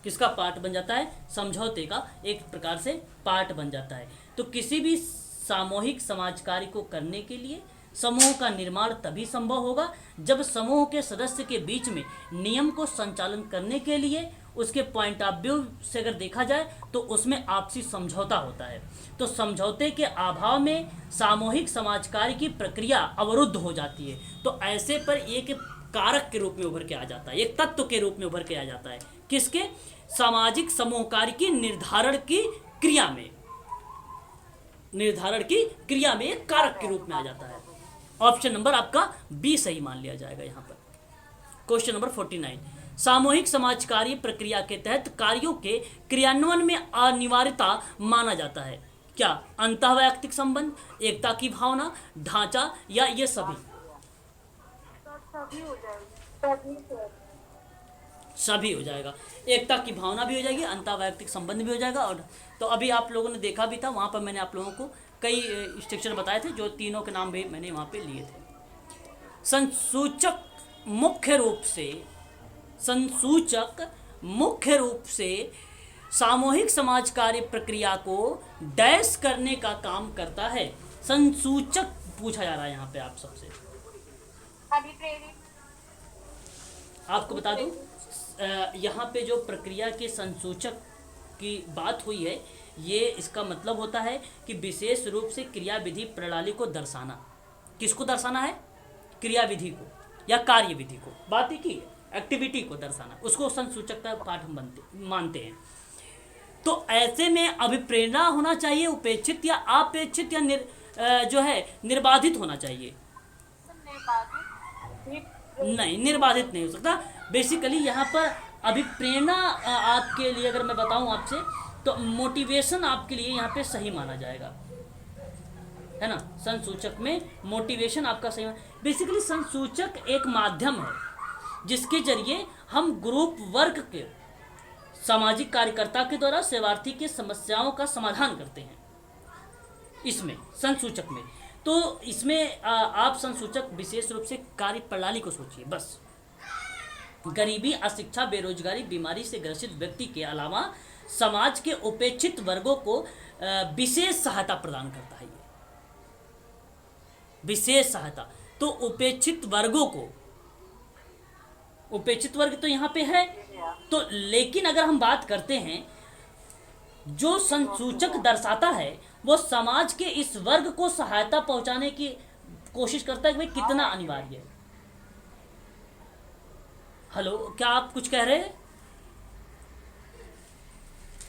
किसका पार्ट बन जाता है? समझौते का एक प्रकार से पार्ट बन जाता है। तो किसी भी सामूहिक समाज कार्य को करने के लिए समूह का निर्माण तभी संभव होगा जब समूह के सदस्य के बीच में नियम को संचालन करने के लिए उसके पॉइंट ऑफ व्यू से अगर देखा जाए तो उसमें आपसी समझौता होता है। तो समझौते के अभाव में सामूहिक समाज कार्य की प्रक्रिया अवरुद्ध हो जाती है। तो ऐसे पर एक कारक के रूप में उभर के आ जाता है, एक तत्व के रूप में उभर के आ जाता है। किसके? सामाजिक समूह कार्य की निर्धारण की क्रिया में, निर्धारण की क्रिया में एक कारक के रूप में आ जाता है। ऑप्शन नंबर आपका बी सही मान लिया जाएगा यहाँ पर। क्वेश्चन नंबर 49, सामूहिक समाज कार्य प्रक्रिया के तहत कार्यों के क्रियान्वयन में अनिवार्यता माना जाता है क्या? अंतःवैयक्तिक संबंध, एकता की भावना, ढांचा, या ये सभी? सभी हो जाएगा। सभी हो जाएगा। एकता की भावना भी हो जाएगी, अंतःवैयक्तिक संबंध भी हो जाएगा। और तो अभी आप लोगों ने देखा भी था, वहाँ पर मैंने आप लोगों को कई स्ट्रक्चर बताए थे जो तीनों के नाम भी मैंने वहाँ पे लिए थे। संसूचक मुख्य रूप से सामूहिक समाज कार्य प्रक्रिया को डैश करने का काम करता है। संसूचक पूछा जा रहा है यहाँ पे आप सबसे। अभिप्रेरित। आपको बता दूं, यहाँ पे जो प्रक्रिया के संसूचक की बात हुई है, ये इसका मतलब होता है कि विशेष रूप से क्रियाविधि प्रणाली को दर्शाना। किसको दर्शाना है? क्रियाविधि को या कार्यविधि को, बात ही की एक्टिविटी को दर्शाना, उसको संसूचक का पाठ हम मानते हैं। तो ऐसे में अभिप्रेरणा होना चाहिए, उपेक्षित या अपेक्षित, या जो है निर्बाधित होना चाहिए। नहीं, निर्बाधित नहीं हो सकता। बेसिकली यहाँ पर अभिप्रेरणा आपके लिए अगर मैं बताऊं आपसे तो मोटिवेशन आपके लिए यहाँ पे सही माना जाएगा, है ना। संसूचक में मोटिवेशन आपका सही बेसिकली संसूचक एक माध्यम है जिसके जरिए हम ग्रुप वर्क के सामाजिक कार्यकर्ता के द्वारा सेवार्थी के समस्याओं का समाधान करते हैं। इसमें संसूचक में तो इसमें आप संसूचक विशेष रूप से कार्य प्रणाली को सोचिए। बस गरीबी, अशिक्षा, बेरोजगारी, बीमारी से ग्रसित व्यक्ति के अलावा समाज के उपेक्षित वर्गों को विशेष सहायता प्रदान करता है। ये विशेष सहायता तो उपेक्षित वर्गों को, उपेक्षित वर्ग तो यहाँ पे है तो, लेकिन अगर हम बात करते हैं जो संसूचक दर्शाता है वो समाज के इस वर्ग को सहायता पहुंचाने की कोशिश करता है कि भाई कितना अनिवार्य है। हेलो, क्या आप कुछ कह रहे हैं?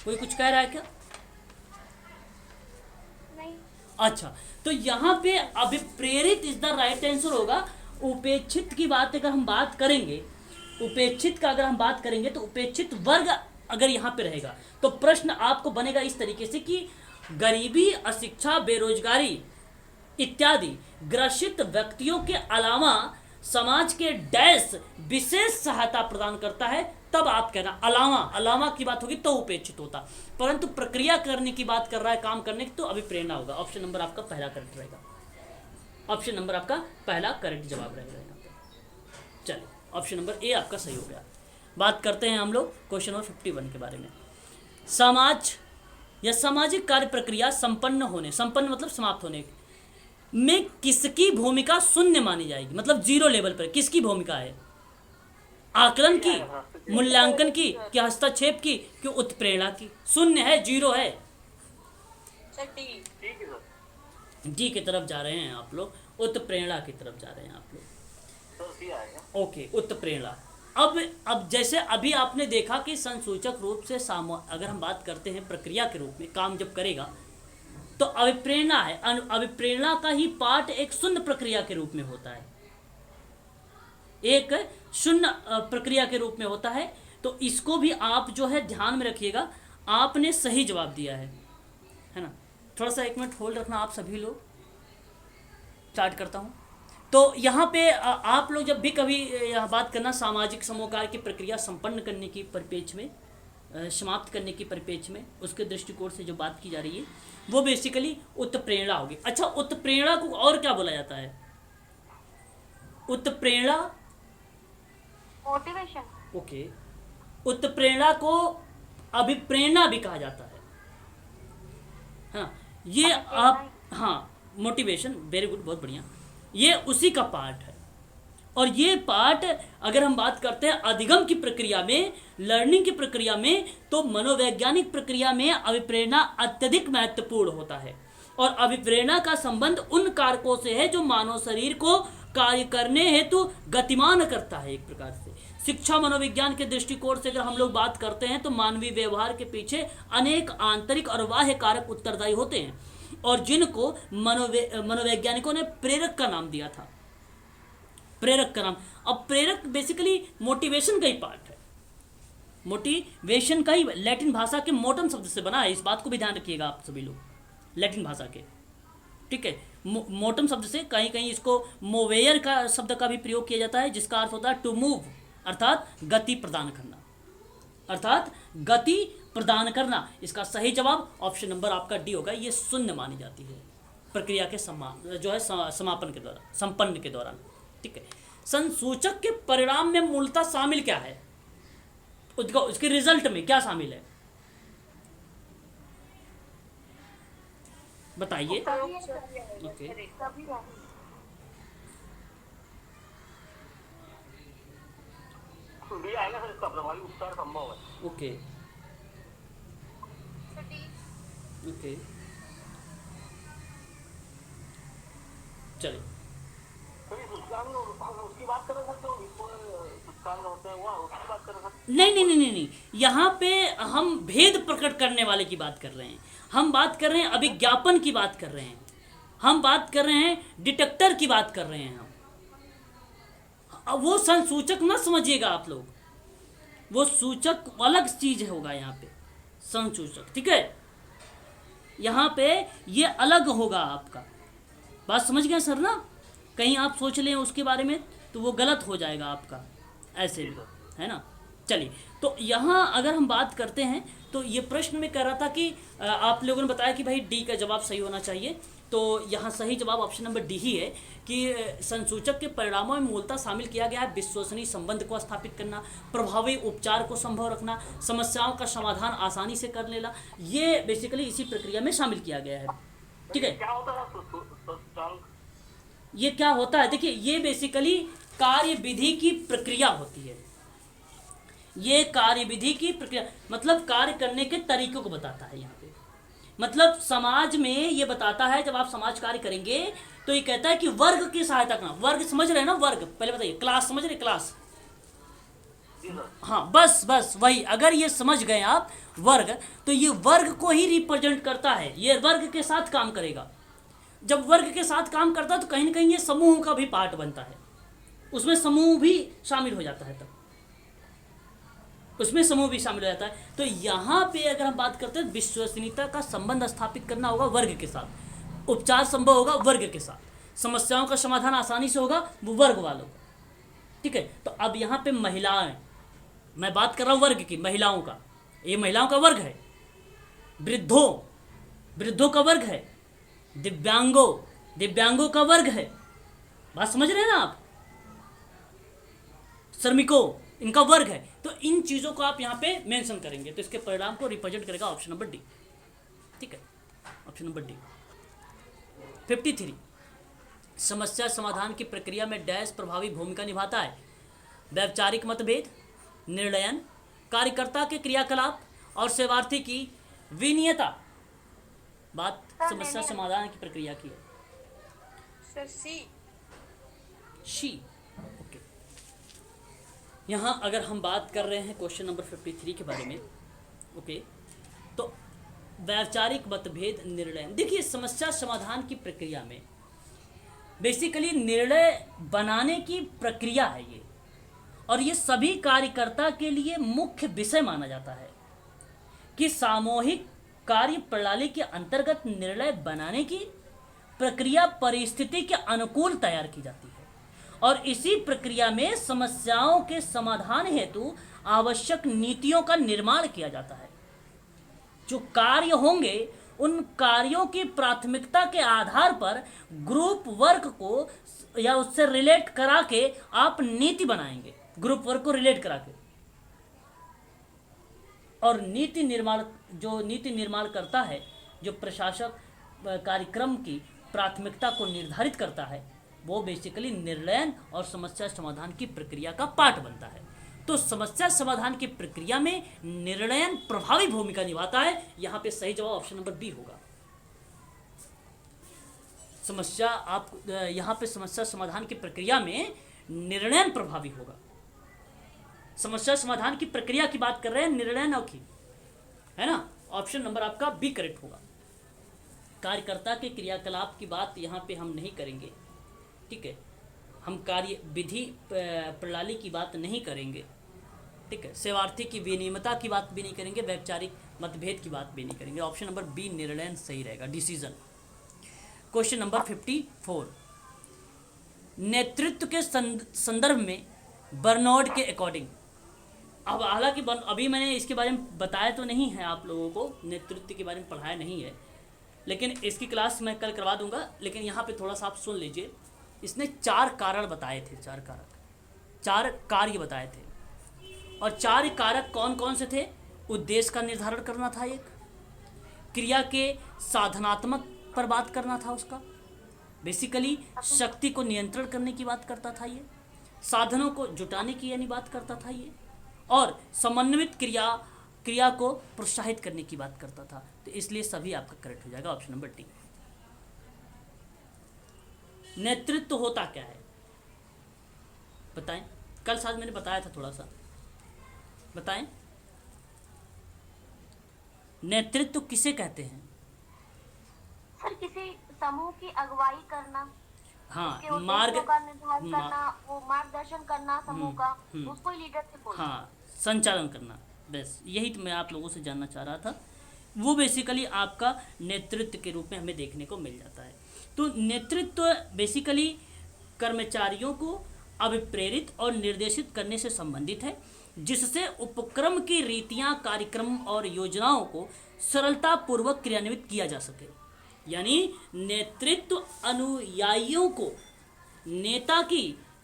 कोई कुछ कह रहा है क्या? नहीं। अच्छा, तो यहाँ पे अभिप्रेरित इज द राइट आंसर होगा। उपेक्षित की बात अगर हम बात करेंगे, उपेक्षित का अगर हम बात करेंगे तो उपेक्षित वर्ग अगर यहाँ पे रहेगा तो प्रश्न आपको बनेगा इस तरीके से कि गरीबी, अशिक्षा, बेरोजगारी इत्यादि ग्रसित व्यक्तियों के अलावा समाज के डैश विशेष सहायता प्रदान करता है, तब आप कहना अलावा की बात होगी तो उपेक्षित होता, परंतु प्रक्रिया करने की बात कर रहा है, काम करने की, तो अभिप्रेरणा होगा। ऑप्शन नंबर आपका पहला करेक्ट रहेगा। ऑप्शन नंबर आपका पहला करेक्ट जवाब रहेगा यहाँ पे। चलिए, ऑप्शन नंबर ए आपका सही हो गया। बात करते हैं हम लोग क्वेश्चन नंबर 51 के बारे में। समाज या सामाजिक कार्य प्रक्रिया संपन्न मतलब समाप्त होने में किसकी भूमिका शून्य मानी जाएगी, मतलब जीरो लेवल पर किसकी भूमिका है? आकलन की, मूल्यांकन की, कि हस्तक्षेप की, कि उत्प्रेरणा की? शून्य है, जीरो है। डी की तरफ जा रहे हैं आप लोग, उत्प्रेरणा की तरफ जा रहे हैं आप लोग। ओके, उत्प्रेरणा। अब जैसे अभी आपने देखा कि संसूचक रूप से अगर हम बात करते हैं प्रक्रिया के रूप में काम जब करेगा तो अभिप्रेरणा है। अभिप्रेरणा का ही पार्ट एक शून्य प्रक्रिया के रूप में होता है, एक शून्य प्रक्रिया के रूप में होता है। तो इसको भी आप जो है ध्यान में रखिएगा। आपने सही जवाब दिया है ना? थोड़ा सा 1 मिनट होल्ड रखना आप सभी लोग, स्टार्ट करता हूँ। तो यहाँ पे आप लोग जब भी कभी यह बात करना सामाजिक समूहकार की प्रक्रिया संपन्न करने की परिपेक्ष में, समाप्त करने की परिपेक्ष में, उसके दृष्टिकोण से जो बात की जा रही है वो बेसिकली उत्प्रेरणा होगी। अच्छा, उत्प्रेरणा को और क्या बोला जाता है? उत्प्रेरणा, मोटिवेशन। ओके, उत्प्रेरणा को अभिप्रेरणा भी कहा जाता है। हाँ, ये आप, हाँ, मोटिवेशन, वेरी गुड, बहुत बढ़िया। ये उसी का पार्ट है। और ये पार्ट अगर हम बात करते हैं अधिगम की प्रक्रिया में, लर्निंग की प्रक्रिया में, तो मनोवैज्ञानिक प्रक्रिया में अभिप्रेरणा अत्यधिक महत्वपूर्ण होता है। और अभिप्रेरणा का संबंध उन कारकों से है जो मानव शरीर को कार्य करने हेतु गतिमान करता है। एक प्रकार से शिक्षा मनोविज्ञान के दृष्टिकोण से अगर हम लोग बात करते हैं तो मानवीय व्यवहार के पीछे अनेक आंतरिक और बाह्य कारक उत्तरदायी होते हैं, और जिनको मनोवैज्ञानिकों ने प्रेरक का नाम दिया था। प्रेरक का नाम, अब प्रेरक बेसिकली मोटिवेशन का ही पार्ट है। मोटिवेशन का ही लैटिन भाषा के मोटम शब्द से बना है, इस बात को भी ध्यान रखिएगा आप सभी लोग, लैटिन भाषा के, ठीक है। मोटम शब्द से कहीं कहीं इसको मोवेयर का शब्द का भी प्रयोग किया जाता है, जिसका अर्थ होता है टू मूव, अर्थात गति प्रदान करना, अर्थात गति प्रदान करना। इसका सही जवाब ऑप्शन नंबर आपका डी होगा। ये शून्य मानी जाती है प्रक्रिया के जो है समापन के दौरान, संपन्न के दौरान, ठीक है। संसूचक के परिणाम में मूलतः शामिल क्या है? उसके रिजल्ट में क्या शामिल है बताइए। ओके, भी आएगा सर, इसका प्रभावी उपचार संभव है। ओके, ओके, चलिए। उसकी बात कर सकते हो, होते हैं वो उसकी बात कर सकते। नहीं, यहाँ पे हम भेद प्रकट करने वाले की बात कर रहे हैं, हम बात कर रहे हैं अभिज्ञापन की बात कर रहे हैं, हम बात कर रहे हैं डिटेक्टर की बात कर रहे हैं हम। वो संसूचक ना समझिएगा आप लोग, वो सूचक अलग चीज होगा यहाँ पे, संसूचक, ठीक है। यहाँ पे ये अलग होगा आपका, बात समझ गए सर ना? कहीं आप सोच लें उसके बारे में तो वो गलत हो जाएगा आपका, ऐसे भी है ना। चलिए, तो यहाँ अगर हम बात करते हैं तो ये प्रश्न में कह रहा था कि आप लोगों ने बताया कि भाई डी का जवाब सही होना चाहिए, तो यहाँ सही जवाब ऑप्शन नंबर डी ही है कि संसूचक के परिणामों में मूलतः शामिल किया गया है विश्वसनीय संबंध को स्थापित करना, प्रभावी उपचार को संभव रखना, समस्याओं का समाधान आसानी से कर लेना, ये बेसिकली इसी प्रक्रिया में शामिल किया गया है। ठीक है, क्या होता है सूचकांक? ये क्या होता है, देखिए ये बेसिकली कार्य विधि की प्रक्रिया होती है। ये कार्य विधि की प्रक्रिया मतलब कार्य करने के तरीकों को बताता है यहाँ पे। मतलब समाज में ये बताता है, जब आप समाज कार्य करेंगे तो ये कहता है कि वर्ग की सहायता करना। वर्ग समझ रहे हैं ना, वर्ग पहले बताइए, क्लास समझ रहे, क्लास, हाँ बस बस वही, अगर ये समझ गए आप वर्ग, तो ये वर्ग को ही रिप्रेजेंट करता है, ये वर्ग के साथ काम करेगा। जब वर्ग के साथ काम करता है तो कहीं ना कहीं ये समूह का भी पार्ट बनता है, उसमें समूह भी शामिल हो जाता है, तब उसमें समूह भी शामिल हो जाता है। तो यहाँ पे अगर हम बात करते हैं विश्वसनीयता का संबंध स्थापित करना होगा वर्ग के साथ, उपचार संभव होगा वर्ग के साथ, समस्याओं का समाधान आसानी से होगा वो वर्ग वालों का। ठीक है, तो अब यहाँ पे महिलाएं, मैं बात कर रहा हूँ वर्ग की, महिलाओं का, ये महिलाओं का वर्ग है, वृद्धों का वर्ग है, दिव्यांगों का वर्ग है, बात समझ रहे हैं ना आप, श्रमिकों, इनका वर्ग है। तो इन चीज़ों को आप यहाँ पे मेंशन करेंगे, तो इसके परिणाम को रिप्रेजेंट करेगा ऑप्शन नंबर डी। ठीक है, ऑप्शन नंबर डी। 53, समस्या समाधान की प्रक्रिया में डैश प्रभावी भूमिका निभाता है। वैचारिक मतभेद, निर्णयन, कार्यकर्ता के क्रियाकलाप और सेवार्थी की विनियता। बात समस्या समाधान की प्रक्रिया की है। Sir she. ओके, यहाँ अगर हम बात कर रहे हैं क्वेश्चन नंबर 53 के बारे में, ओके, तो वैचारिक मतभेद, निर्णय, देखिए समस्या समाधान की प्रक्रिया में बेसिकली निर्णय बनाने की प्रक्रिया है ये, और ये सभी कार्यकर्ता के लिए मुख्य विषय माना जाता है कि सामूहिक कार्य प्रणाली के अंतर्गत निर्णय बनाने की प्रक्रिया परिस्थिति के अनुकूल तैयार की जाती है, और इसी प्रक्रिया में समस्याओं के समाधान हेतु आवश्यक नीतियों का निर्माण किया जाता है। जो कार्य होंगे उन कार्यों की प्राथमिकता के आधार पर ग्रुप वर्क को या उससे रिलेट करा के आप नीति बनाएंगे, ग्रुप वर्क को रिलेट करा के, और नीति निर्माण करता है, जो प्रशासक कार्यक्रम की प्राथमिकता को निर्धारित करता है, वो बेसिकली निर्णय और समस्या समाधान की प्रक्रिया का पार्ट बनता है। तो समस्या समाधान की प्रक्रिया में निर्णयन प्रभावी भूमिका निभाता है। यहाँ पे सही जवाब ऑप्शन नंबर बी होगा। यहाँ पे समस्या समाधान की प्रक्रिया में निर्णयन प्रभावी होगा। समस्या समाधान की प्रक्रिया की बात कर रहे हैं, निर्णयन की, है ना, ऑप्शन नंबर आपका बी करेक्ट होगा। कार्यकर्ता के क्रियाकलाप की बात यहाँ पे हम नहीं करेंगे, ठीक है, हम कार्य विधि प्रणाली की बात नहीं करेंगे, ठीक है, सेवार्थी की विनियमिता की बात भी नहीं करेंगे, वैचारिक मतभेद की बात भी नहीं करेंगे। ऑप्शन नंबर बी निर्णय सही रहेगा, डिसीजन। क्वेश्चन नंबर 54, नेतृत्व के संदर्भ में बर्नौड के अकॉर्डिंग, अब हालांकि अभी मैंने इसके बारे में बताया तो नहीं है आप लोगों को, नेतृत्व के बारे में पढ़ाया नहीं है, लेकिन इसकी क्लास मैं कल करवा दूंगा। लेकिन यहाँ पे थोड़ा सा आप सुन लीजिए। इसने 4 कारण बताए थे, 4 कार्य बताए थे, और 4 कारक कौन कौन से थे? उद्देश्य का निर्धारण करना था, एक क्रिया के साधनात्मक पर बात करना था, उसका बेसिकली शक्ति को नियंत्रण करने की बात करता था ये, साधनों को जुटाने की यानी बात करता था ये, और समन्वित क्रिया को प्रोत्साहित करने की बात करता था। तो इसलिए सभी आपका करेक्ट हो जाएगा, ऑप्शन नंबर डी। नेतृत्व होता क्या है बताएं? कल साथ मैंने बताया था, थोड़ा सा बताएं। नेतृत्व किसे कहते हैं? सर किसी समूह की अगुवाई करना, हाँ, उसके उद्देश्यों का निर्धारण करना, वो मार्गदर्शन करना समूह का, उसको लीडरशिप बोलते हैं। हाँ, संचालन करना, बस यही तो मैं आप लोगों से जानना चाह रहा था। वो बेसिकली आपका नेतृत्व के रूप में हमें देखने को मिल जाता है। तो नेतृत्व बेसिकली कर्मचारियों को अभिप्रेरित और निर्देशित करने से संबंधित है, जिससे उपक्रम की रीतियां, कार्यक्रम और योजनाओं को सरलतापूर्वक क्रियान्वित किया जा सके। यानी नेतृत्व अनुयायियों को नेता की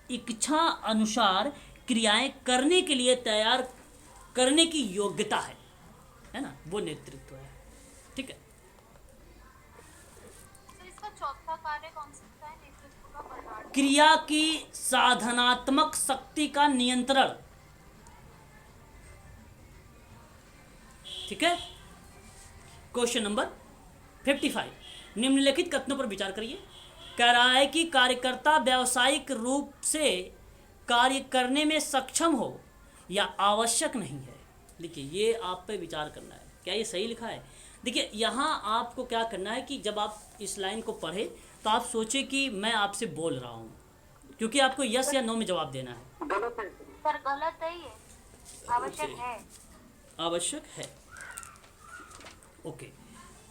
इच्छा अनुसार क्रियाएं करने के लिए तैयार करने की योग्यता है ना, वो नेतृत्व है। ठीक है। तो इसका चौथा कार्य कौन सा है नेतृत्व का? बर्नार्ड। क्रिया की साधनात्मक शक्ति का नियंत्रण। ठीक है। क्वेश्चन नंबर 55, निम्नलिखित कथनों पर विचार करिए। कह रहा है कि कार्यकर्ता व्यावसायिक रूप से कार्य करने में सक्षम हो या आवश्यक नहीं है। देखिए, ये आप पे विचार करना है, क्या ये सही लिखा है? देखिए, यहाँ आपको क्या करना है कि जब आप इस लाइन को पढ़े तो आप सोचे कि मैं आपसे बोल रहा हूँ, क्योंकि आपको यस या नो में जवाब देना है। गलत है। सर गलत है ये, आवश्यक है। आवश्यक है। ओके।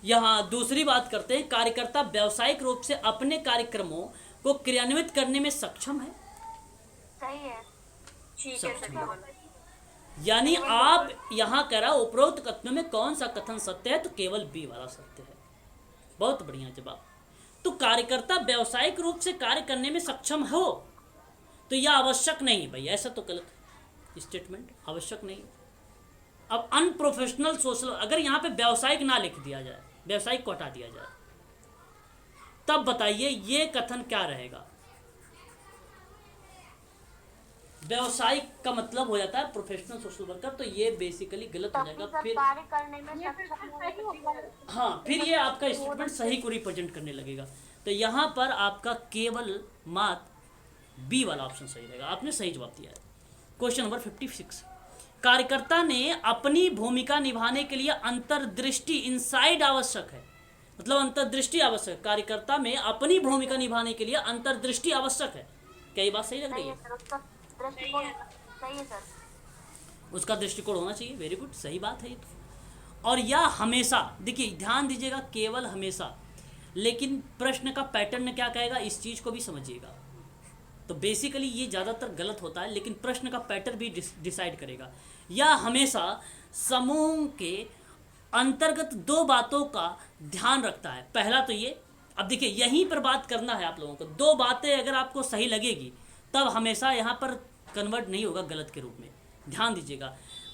यहाँ दूसरी बात करते हैं, कार्यकर्ता व्यावसायिक रूप से अपने कार्यक्रमों को क्रियान्वित करने में सक्षम है। सही है। ठीक है सर। यानी आप यहाँ कह रहा उपरोक्त कथनों में कौन सा कथन सत्य है, तो केवल बी वाला सत्य है। बहुत बढ़िया जवाब। तो कार्यकर्ता व्यावसायिक रूप से कार्य करने में सक्षम हो तो यह आवश्यक नहीं है। भाई ऐसा तो गलत स्टेटमेंट, आवश्यक नहीं। अब अनप्रोफेशनल सोशल, अगर यहाँ पे व्यावसायिक ना लिख दिया जाए, व्यावसायिक को हटा दिया जाए, तब बताइए ये कथन क्या रहेगा? व्यावसायिक का मतलब हो जाता है प्रोफेशनल सोशल वर्कर, तो ये बेसिकली गलत हो जाएगा। फिर कार्य करने में सक्षम। हाँ, फिर ये आपका स्टेटमेंट सही को रिप्रेजेंट करने लगेगा। तो यहाँ पर आपका केवल मात्र बी वाला ऑप्शन सही रहेगा। आपने सही जवाब दिया है। क्वेश्चन नंबर 56, कार्यकर्ता ने अपनी भूमिका निभाने के लिए अंतर्दृष्टि, इनसाइड आवश्यक है। मतलब अंतर्दृष्टि आवश्यक है। कार्यकर्ता में अपनी भूमिका निभाने के लिए अंतर्दृष्टि आवश्यक है। क्या ये बात सही लग रही है? सही है सर। उसका दृष्टिकोण होना चाहिए। वेरी गुड, सही बात है ये तो। और यह हमेशा, देखिए ध्यान दीजिएगा, केवल हमेशा, लेकिन प्रश्न का पैटर्न क्या कहेगा इस चीज को भी समझिएगा। तो बेसिकली ये ज़्यादातर गलत होता है, लेकिन प्रश्न का पैटर्न भी डिसाइड करेगा। यह हमेशा समूह के अंतर्गत दो बातों का ध्यान रखता है। पहला तो ये, अब देखिए यहीं पर बात करना है आप लोगों को। दो बातें अगर आपको सही लगेगी तब हमेशा यहाँ पर कन्वर्ट नहीं होगा गलत के रूप में। ध्यान दीजिएगा।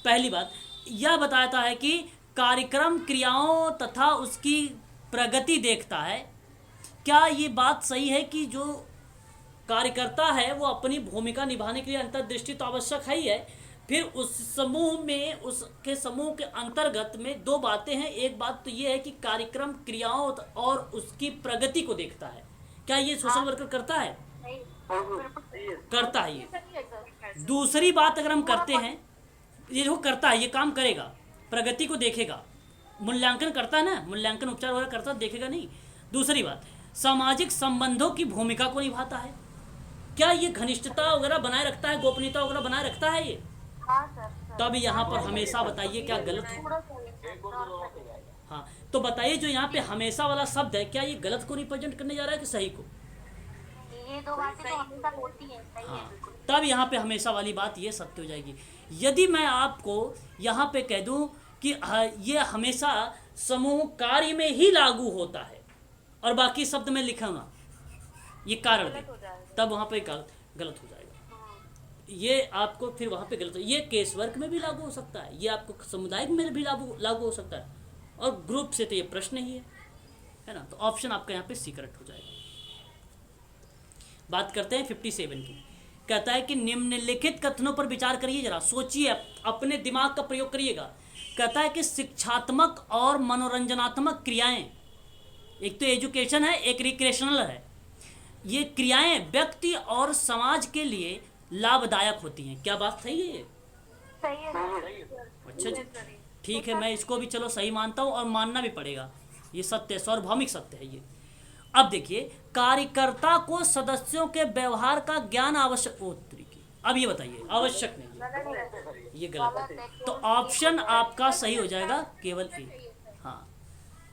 पहली बात यह बताता है कि कार्यक्रम क्रियाओं तथा उसकी प्रगति देखता है। क्या ये बात सही है कि जो कार्यकर्ता है वो अपनी भूमिका निभाने के लिए अंतर्दृष्टि तो आवश्यक है ही है, फिर उस समूह में, उसके समूह के अंतर्गत में दो बातें हैं। एक बात तो ये है कि कार्यक्रम क्रियाओं और उसकी प्रगति को देखता है। क्या ये सोशल वर्कर करता है? करता है ये। दूसरी बात अगर हम करते हैं, ये जो करता है ये काम करेगा, प्रगति को देखेगा, मूल्यांकन करता है ना, मूल्यांकन उपचार वगैरह करता, देखेगा नहीं। दूसरी बात, सामाजिक संबंधों की भूमिका को निभाता है। क्या ये घनिष्ठता वगैरह बनाए रखता है, गोपनीयता वगैरह बनाए रखता है ये? तब यहाँ पर हमेशा बताइए क्या गलत है? हाँ, तो बताइए जो यहाँ पे हमेशा वाला शब्द है, क्या ये गलत को रिप्रेजेंट करने जा रहा है कि सही को? ये दो बातें तो हमेशा होती हैं। सही है। हाँ, तब यहाँ पे हमेशा वाली बात ये सत्य हो जाएगी। यदि मैं आपको यहाँ पे कह दूँ कि ये हमेशा समूह कार्य में ही लागू होता है और बाकी शब्द में लिखूंगा ये कारण है, तब वहाँ पे गलत हो जाएगा। ये आपको फिर वहाँ पे गलत, ये केस वर्क में भी लागू हो सकता है, ये आपको सामुदायिक में भी लागू हो सकता है, और ग्रुप से तो ये प्रश्न ही है ना। तो ऑप्शन आपका यहाँ पे सी करेक्ट हो जाएगा। बात करते हैं 57 की। कहता है कि निम्नलिखित कथनों पर विचार करिए, जरा सोचिए, अपने दिमाग का प्रयोग करिएगा। कहता है कि शिक्षात्मक और मनोरंजनात्मक क्रियाएं, एक तो एजुकेशन है, एक रिक्रिएशनल है, ये क्रियाएं व्यक्ति और समाज के लिए लाभदायक होती हैं। क्या बात सही है ये? सही है। अच्छा जी, ठीक है, मैं इसको भी चलो सही मानता हूँ और मानना भी पड़ेगा, ये सत्य है, सार्वभौमिक सत्य है ये। अब देखिए, कार्यकर्ता को सदस्यों के व्यवहार का ज्ञान आवश्यक होती है। अब ये बताइए, आवश्यक नहीं है, ये गलत है। तो ऑप्शन आपका सही हो जाएगा केवल ए। हाँ,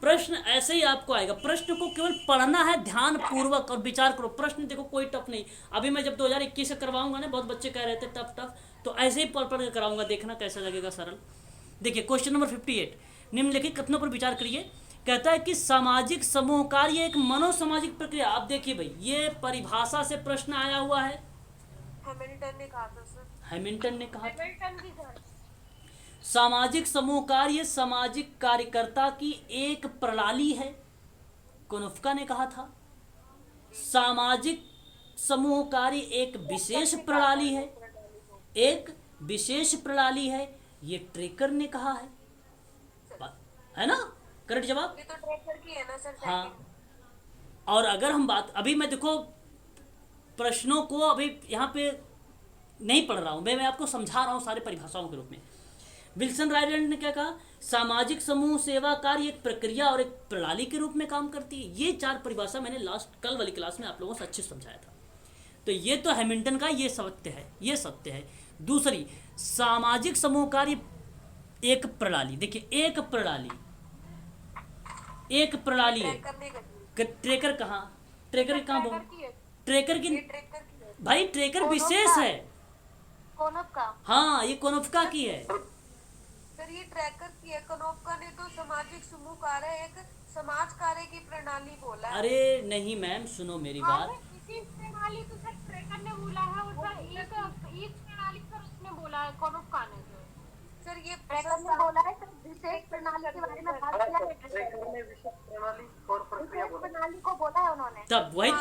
प्रश्न ऐसे ही आपको आएगा। प्रश्न को केवल पढ़ना है ध्यान पूर्वक और विचार करो। प्रश्न देखो कोई टफ नहीं। अभी मैं जब 2021 से करवाऊंगा ना, बहुत बच्चे कह रहे थे टफ टफ, तो ऐसे ही पढ़ पढ़ के कराऊंगा, देखना कैसा लगेगा सरल। देखिए क्वेश्चन नंबर 58, निम्नलिखित कथनों पर विचार करिए। कहता है कि सामाजिक समूह कार्य एक मनोसामाजिक प्रक्रिया। आप देखिए भाई, ये परिभाषा से प्रश्न आया हुआ है। हैमिल्टन ने कहा था सर। हैमिल्टन ने कहा था। हैमिल्टन भी था। सामाजिक समूह कार्य सामाजिक कार्यकर्ता की एक प्रणाली है, कोनोफ्का ने कहा था। सामाजिक समूह कार्य एक विशेष प्रणाली है, एक विशेष प्रणाली है, ये ट्रेकर ने कहा है ना? करेक्ट जवाब। ये तो ट्रेकर की है ना सर? हाँ, और अगर हम बात, अभी मैं देखो प्रश्नों को अभी यहाँ पे नहीं पढ़ रहा हूँ मैं आपको समझा रहा हूँ सारे परिभाषाओं के रूप में। विल्सन राइलैंड ने क्या कहा? सामाजिक समूह सेवा कार्य एक प्रक्रिया और एक प्रणाली के रूप में काम करती है। ये 4 परिभाषा मैंने लास्ट कल वाली क्लास में आप लोगों से अच्छे से समझाया था। तो ये तो हैमिल्टन का ये सत्य है, ये सत्य है। दूसरी, सामाजिक समूह कार्य एक प्रणाली। देखिए एक प्रणाली, एक प्रणाली है। ट्रेकर कहाँ? ट्रेकर कहाँ बोल? ट्रेकर की भाई, ट्रेकर विशेष है। कोनोफ्का। हाँ, ये कोनोफ्का की है। सर ये ट्रैकर की है। कोनोफ्का ने तो सामाजिक समूह कार्य एक समाज कार्य की प्रणाली बोला है। अरे नहीं मैम, सुनो मेरी बात। इसी प्रणाली तो सर ट्रैकर ने बोला है, और सर एक प्रणाली सर उसने बोला है कोनोफ्का ने। सर ये ट्रैकर ने बोला है, सर विशेष प्रणाली के बारे में बात किया है। ट्रैकर ने विशेष प्रणाली और प्रणाली को बोला है उन्होंने। तब वही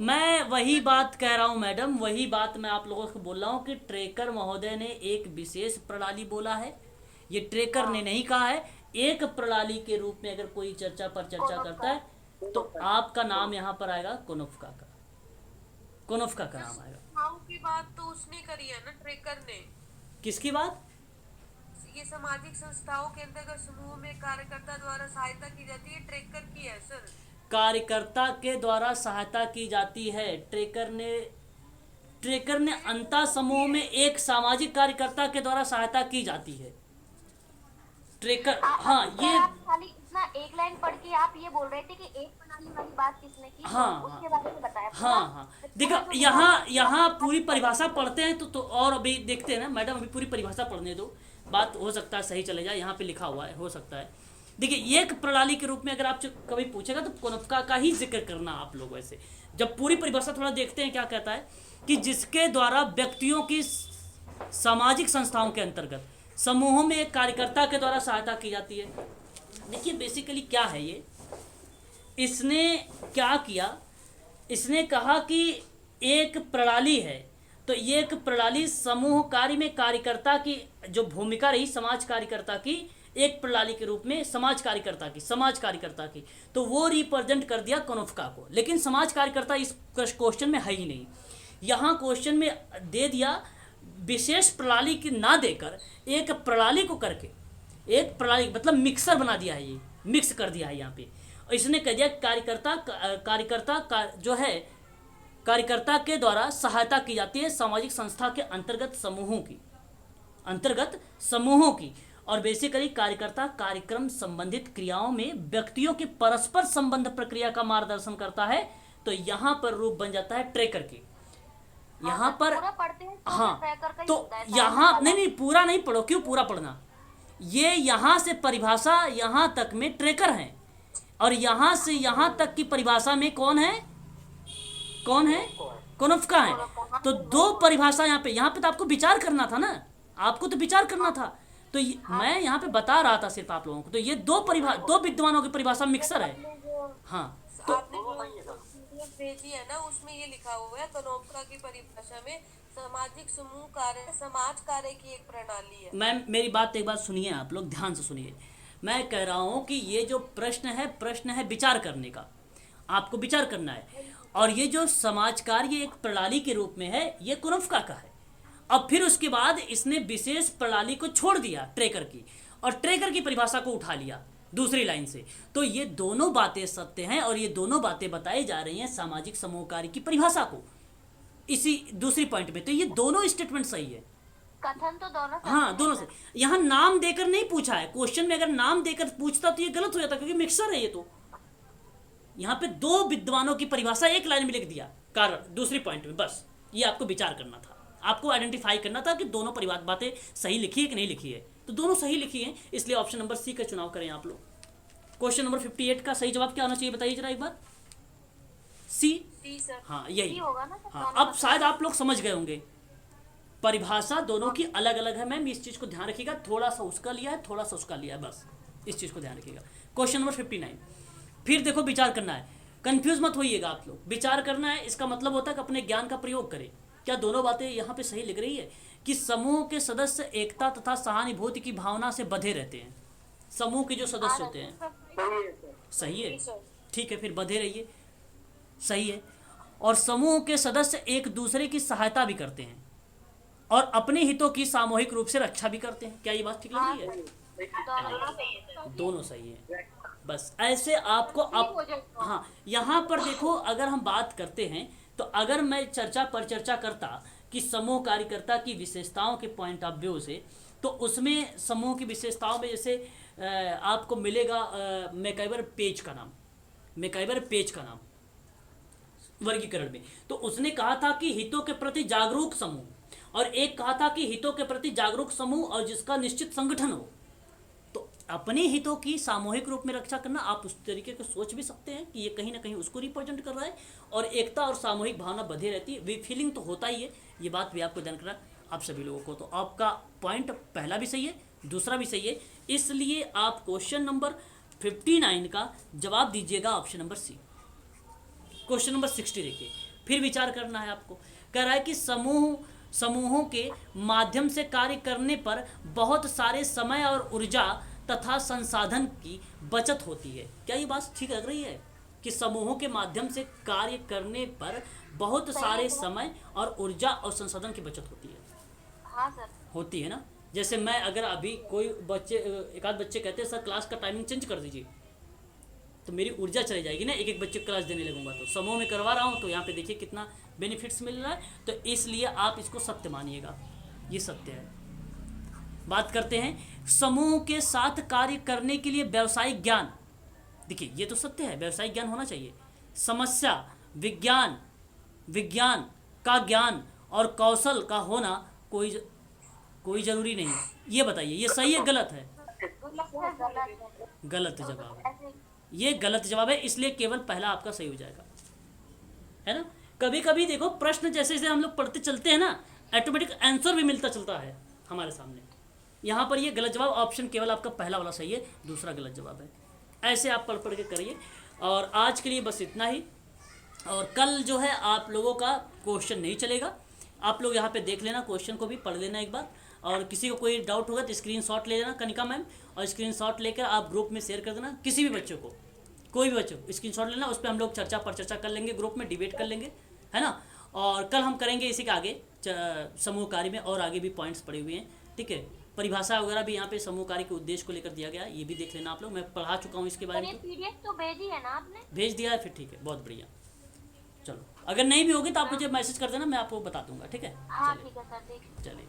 मैं वही बात कह रहा हूँ मैडम, वही बात मैं आप लोगों को बोल रहा हूँ कि ट्रेकर महोदय ने एक विशेष प्रणाली बोला है, ये ट्रेकर ने नहीं कहा है। एक प्रणाली के रूप में अगर कोई चर्चा करता है तो आपका नाम यहाँ पर आएगा कोनोफ्का का, कोनोफ्का का नाम आएगा। की बात तो उसने करी है ना ट्रेकर ने। किसकी बात? ये सामाजिक संस्थाओं के अंतर्गत समूह में कार्यकर्ता द्वारा सहायता की जाती है, ट्रेकर की है सर। कार्यकर्ता के द्वारा सहायता की जाती है। ट्रेकर ने अंतर समूह में एक सामाजिक कार्यकर्ता के द्वारा सहायता की जाती है। ट्रेकर, हाँ ये खाली इतना एक लाइन पढ़ के आप ये बोल रहे थे कि एक प्रणाली वाली बात किसने की? हाँ, उसके बारे में बताया। हाँ देखो यहाँ पूरी परिभाषा पढ़ते हैं तो और अभी देखते हैं ना मैडम, अभी पूरी परिभाषा पढ़ने दो, बात हो सकता है सही चले जाए। यहाँ पे लिखा हुआ है, हो सकता है। देखिए एक प्रणाली के रूप में अगर आप कभी पूछेगा तो कोनोफ्का का ही जिक्र करना आप लोग। ऐसे जब पूरी परिभाषा थोड़ा देखते हैं, क्या कहता है कि जिसके द्वारा व्यक्तियों की सामाजिक संस्थाओं के अंतर्गत समूहों में एक कार्यकर्ता के द्वारा सहायता की जाती है। देखिए बेसिकली क्या है ये, इसने क्या किया, इसने कहा कि एक प्रणाली है, तो ये एक प्रणाली समूह कार्य में कार्यकर्ता की जो भूमिका रही समाज कार्यकर्ता की, एक प्रणाली के रूप में समाज कार्यकर्ता की, तो वो रिप्रेजेंट कर दिया कोनोफ्का को। लेकिन समाज कार्यकर्ता इस क्वेश्चन में है ही नहीं। यहाँ क्वेश्चन में दे दिया विशेष प्रणाली की ना देकर एक प्रणाली को करके, एक प्रणाली मतलब मिक्सर बना दिया है, ये मिक्स कर दिया है यहाँ पे। और इसने कह दिया कार्यकर्ता का जो है कार्यकर्ता के द्वारा सहायता की जाती है सामाजिक संस्था के अंतर्गत समूहों की। और बेसिकली कार्यकर्ता कार्यक्रम संबंधित क्रियाओं में व्यक्तियों के परस्पर संबंध प्रक्रिया का मार्गदर्शन करता है। तो यहाँ पर रूप बन जाता है ट्रेकर की। यहाँ पर हाँ, तो यहाँ नहीं पूरा नहीं पढ़ो। क्यों पूरा पढ़ना? ये यहाँ से परिभाषा यहाँ तक में ट्रेकर है, और यहाँ से यहाँ तक की परिभाषा में कौन है? कोनोफ्का है। तो 2 परिभाषा यहाँ पे तो आपको विचार करना था ना, आपको तो विचार करना था। तो मैं यहाँ पे बता रहा था सिर्फ आप लोगों को। तो ये 2 विद्वानों की परिभाषा मिक्सर है। हाँ, तो भेजी है ना, उसमें ये लिखा हुआ है कोनोफ्का की परिभाषा में सामाजिक समूह कार्य समाज कार्य की एक प्रणाली है। मैम मेरी बात एक बात सुनिए, आप लोग ध्यान से सुनिए। मैं कह रहा हूँ कि ये जो प्रश्न है विचार करने का, आपको विचार करना है। और ये जो समाज कार्य एक प्रणाली के रूप में है, ये कोनोफ्का का है। अब फिर उसके बाद इसने विशेष प्रणाली को छोड़ दिया ट्रेकर की, और ट्रेकर की परिभाषा को उठा लिया दूसरी लाइन से। तो ये दोनों बातें सत्य हैं, और ये दोनों बातें बताई जा रही हैं सामाजिक समूह कार्य की परिभाषा को इसी दूसरी पॉइंट में। तो ये दोनों स्टेटमेंट सही है, कथन तो दोनों से हाँ दोनों से। यहाँ नाम देकर नहीं पूछा है, क्वेश्चन में अगर नाम देकर पूछता तो ये गलत हो जाता, क्योंकि मिक्सर है ये तो। यहाँ पे दो विद्वानों की परिभाषा एक लाइन में लिख दिया कारण दूसरी पॉइंट में, बस ये आपको विचार करना था, आपको आइडेंटिफाई करना था कि दोनों परिवार बातें सही लिखी है कि नहीं लिखी है, तो दोनों सही लिखी है, इसलिए ऑप्शन नंबर सी का चुनाव करें आप लोग। क्वेश्चन नंबर 58 का सही जवाब क्या होना चाहिए बताइए जरा एक बार। सी। सी सर। हाँ यही सी होगा ना सर, हाँ, दोनों अब शायद आप लोग समझ गए होंगे, परिभाषा दोनों की अलग अलग है मैम, इस चीज को ध्यान रखिएगा, थोड़ा सा उसका लिया है थोड़ा सा उसका लिया है, बस इस चीज को ध्यान रखिएगा। क्वेश्चन नंबर 59, फिर देखो विचार करना है, कंफ्यूज मत होइएगा आप लोग, विचार करना है, इसका मतलब होता है कि अपने ज्ञान का प्रयोग करें। क्या दोनों बातें यहाँ पे सही लिख रही है कि समूह के सदस्य एकता तथा सहानुभूति की भावना से बंधे रहते हैं, समूह के जो सदस्य होते हैं, सही है, ठीक है, फिर बंधे रहिए, सही है, और समूह के सदस्य एक दूसरे की सहायता भी करते हैं और अपने हितों की सामूहिक रूप से रक्षा भी करते हैं। क्या ये बात ठीक लग रही है? दोनों सही है, बस ऐसे आपको हाँ यहाँ पर देखो, अगर हम बात करते हैं तो अगर मैं चर्चा पर चर्चा करता कि समूह कार्यकर्ता की विशेषताओं के पॉइंट ऑफ व्यू से, तो उसमें समूह की विशेषताओं में जैसे आपको मिलेगा मैकइवर पेज का नाम, मैकइवर पेज का नाम वर्गीकरण में, तो उसने कहा था कि हितों के प्रति जागरूक समूह, और एक कहा था कि हितों के प्रति जागरूक समूह और जिसका निश्चित संगठन हो। तो अपने हितों की सामूहिक रूप में रक्षा करना, आप उस तरीके को सोच भी सकते हैं कि ये कहीं ना कहीं उसको रिप्रेजेंट कर रहा है, और एकता और सामूहिक भावना बधे रहती है, वे फीलिंग तो होता ही है, ये बात भी आपको ध्यान करना आप सभी लोगों को। तो आपका पॉइंट पहला भी सही है, दूसरा भी सही है, इसलिए आप क्वेश्चन नंबर 59 का जवाब दीजिएगा option number C. Question number 60 देखिए, फिर विचार करना है आपको, कह रहा है कि समूहों के माध्यम से कार्य करने पर बहुत सारे समय और ऊर्जा तथा संसाधन की बचत होती है। क्या ये बात ठीक लग रही है कि समूहों के माध्यम से कार्य करने पर बहुत सारे समय और ऊर्जा और संसाधन की बचत होती है? हाँ सर। होती है ना। जैसे मैं अगर अभी कोई बच्चे, एक आध बच्चे कहते हैं सर क्लास का टाइमिंग चेंज कर दीजिए, तो मेरी ऊर्जा चली जाएगी ना, एक एक बच्चे को क्लास देने लगूंगा, तो समूह में करवा रहा हूँ तो यहाँ पे देखिए कितना बेनिफिट्स मिल रहा है, तो इसलिए आप इसको सत्य मानिएगा, ये सत्य है। बात करते हैं समूह के साथ कार्य करने के लिए व्यावसायिक ज्ञान, देखिए ये तो सत्य है, व्यावसायिक ज्ञान होना चाहिए, समस्या विज्ञान का ज्ञान और कौशल का होना कोई जरूरी नहीं। ये बताइए ये सही है गलत है? गलत जवाब है, ये गलत जवाब है, इसलिए केवल पहला आपका सही हो जाएगा, है ना। कभी कभी देखो प्रश्न जैसे जैसे हम लोग पढ़ते चलते हैं ना, ऑटोमेटिक आंसर भी मिलता चलता है हमारे सामने। यहाँ पर ये गलत जवाब, ऑप्शन केवल आपका पहला वाला सही है, दूसरा गलत जवाब है। ऐसे आप पढ़ के करिए। और आज के लिए बस इतना ही, और कल जो है आप लोगों का क्वेश्चन नहीं चलेगा, आप लोग यहाँ पे देख लेना, क्वेश्चन को भी पढ़ लेना एक बार, और किसी को कोई डाउट होगा तो स्क्रीनशॉट ले लेना कनिका मैम, और स्क्रीनशॉट लेकर आप ग्रुप में शेयर कर देना, किसी भी बच्चे को, कोई भी बच्चे को स्क्रीनशॉट लेना, उस पर हम लोग चर्चा पर चर्चा कर लेंगे, ग्रुप में डिबेट कर लेंगे, है ना। और कल हम करेंगे इसी के आगे समूह कार्य में, और आगे भी पॉइंट्स पड़े हुए हैं, ठीक है। परिभाषा वगैरह भी यहाँ पे समूह कार्य के उद्देश्य को लेकर दिया गया है, ये भी देख लेना आप लोग, मैं पढ़ा चुका हूँ इसके बारे में। पीडीएफ तो भेजी है ना आपने? भेज दिया है, फिर ठीक है, बहुत बढ़िया। चलो अगर नहीं भी होगी तो आप मुझे मैसेज कर देना, मैं आपको बता दूंगा, ठीक है। हाँ ठीक है सर, देख चलिए।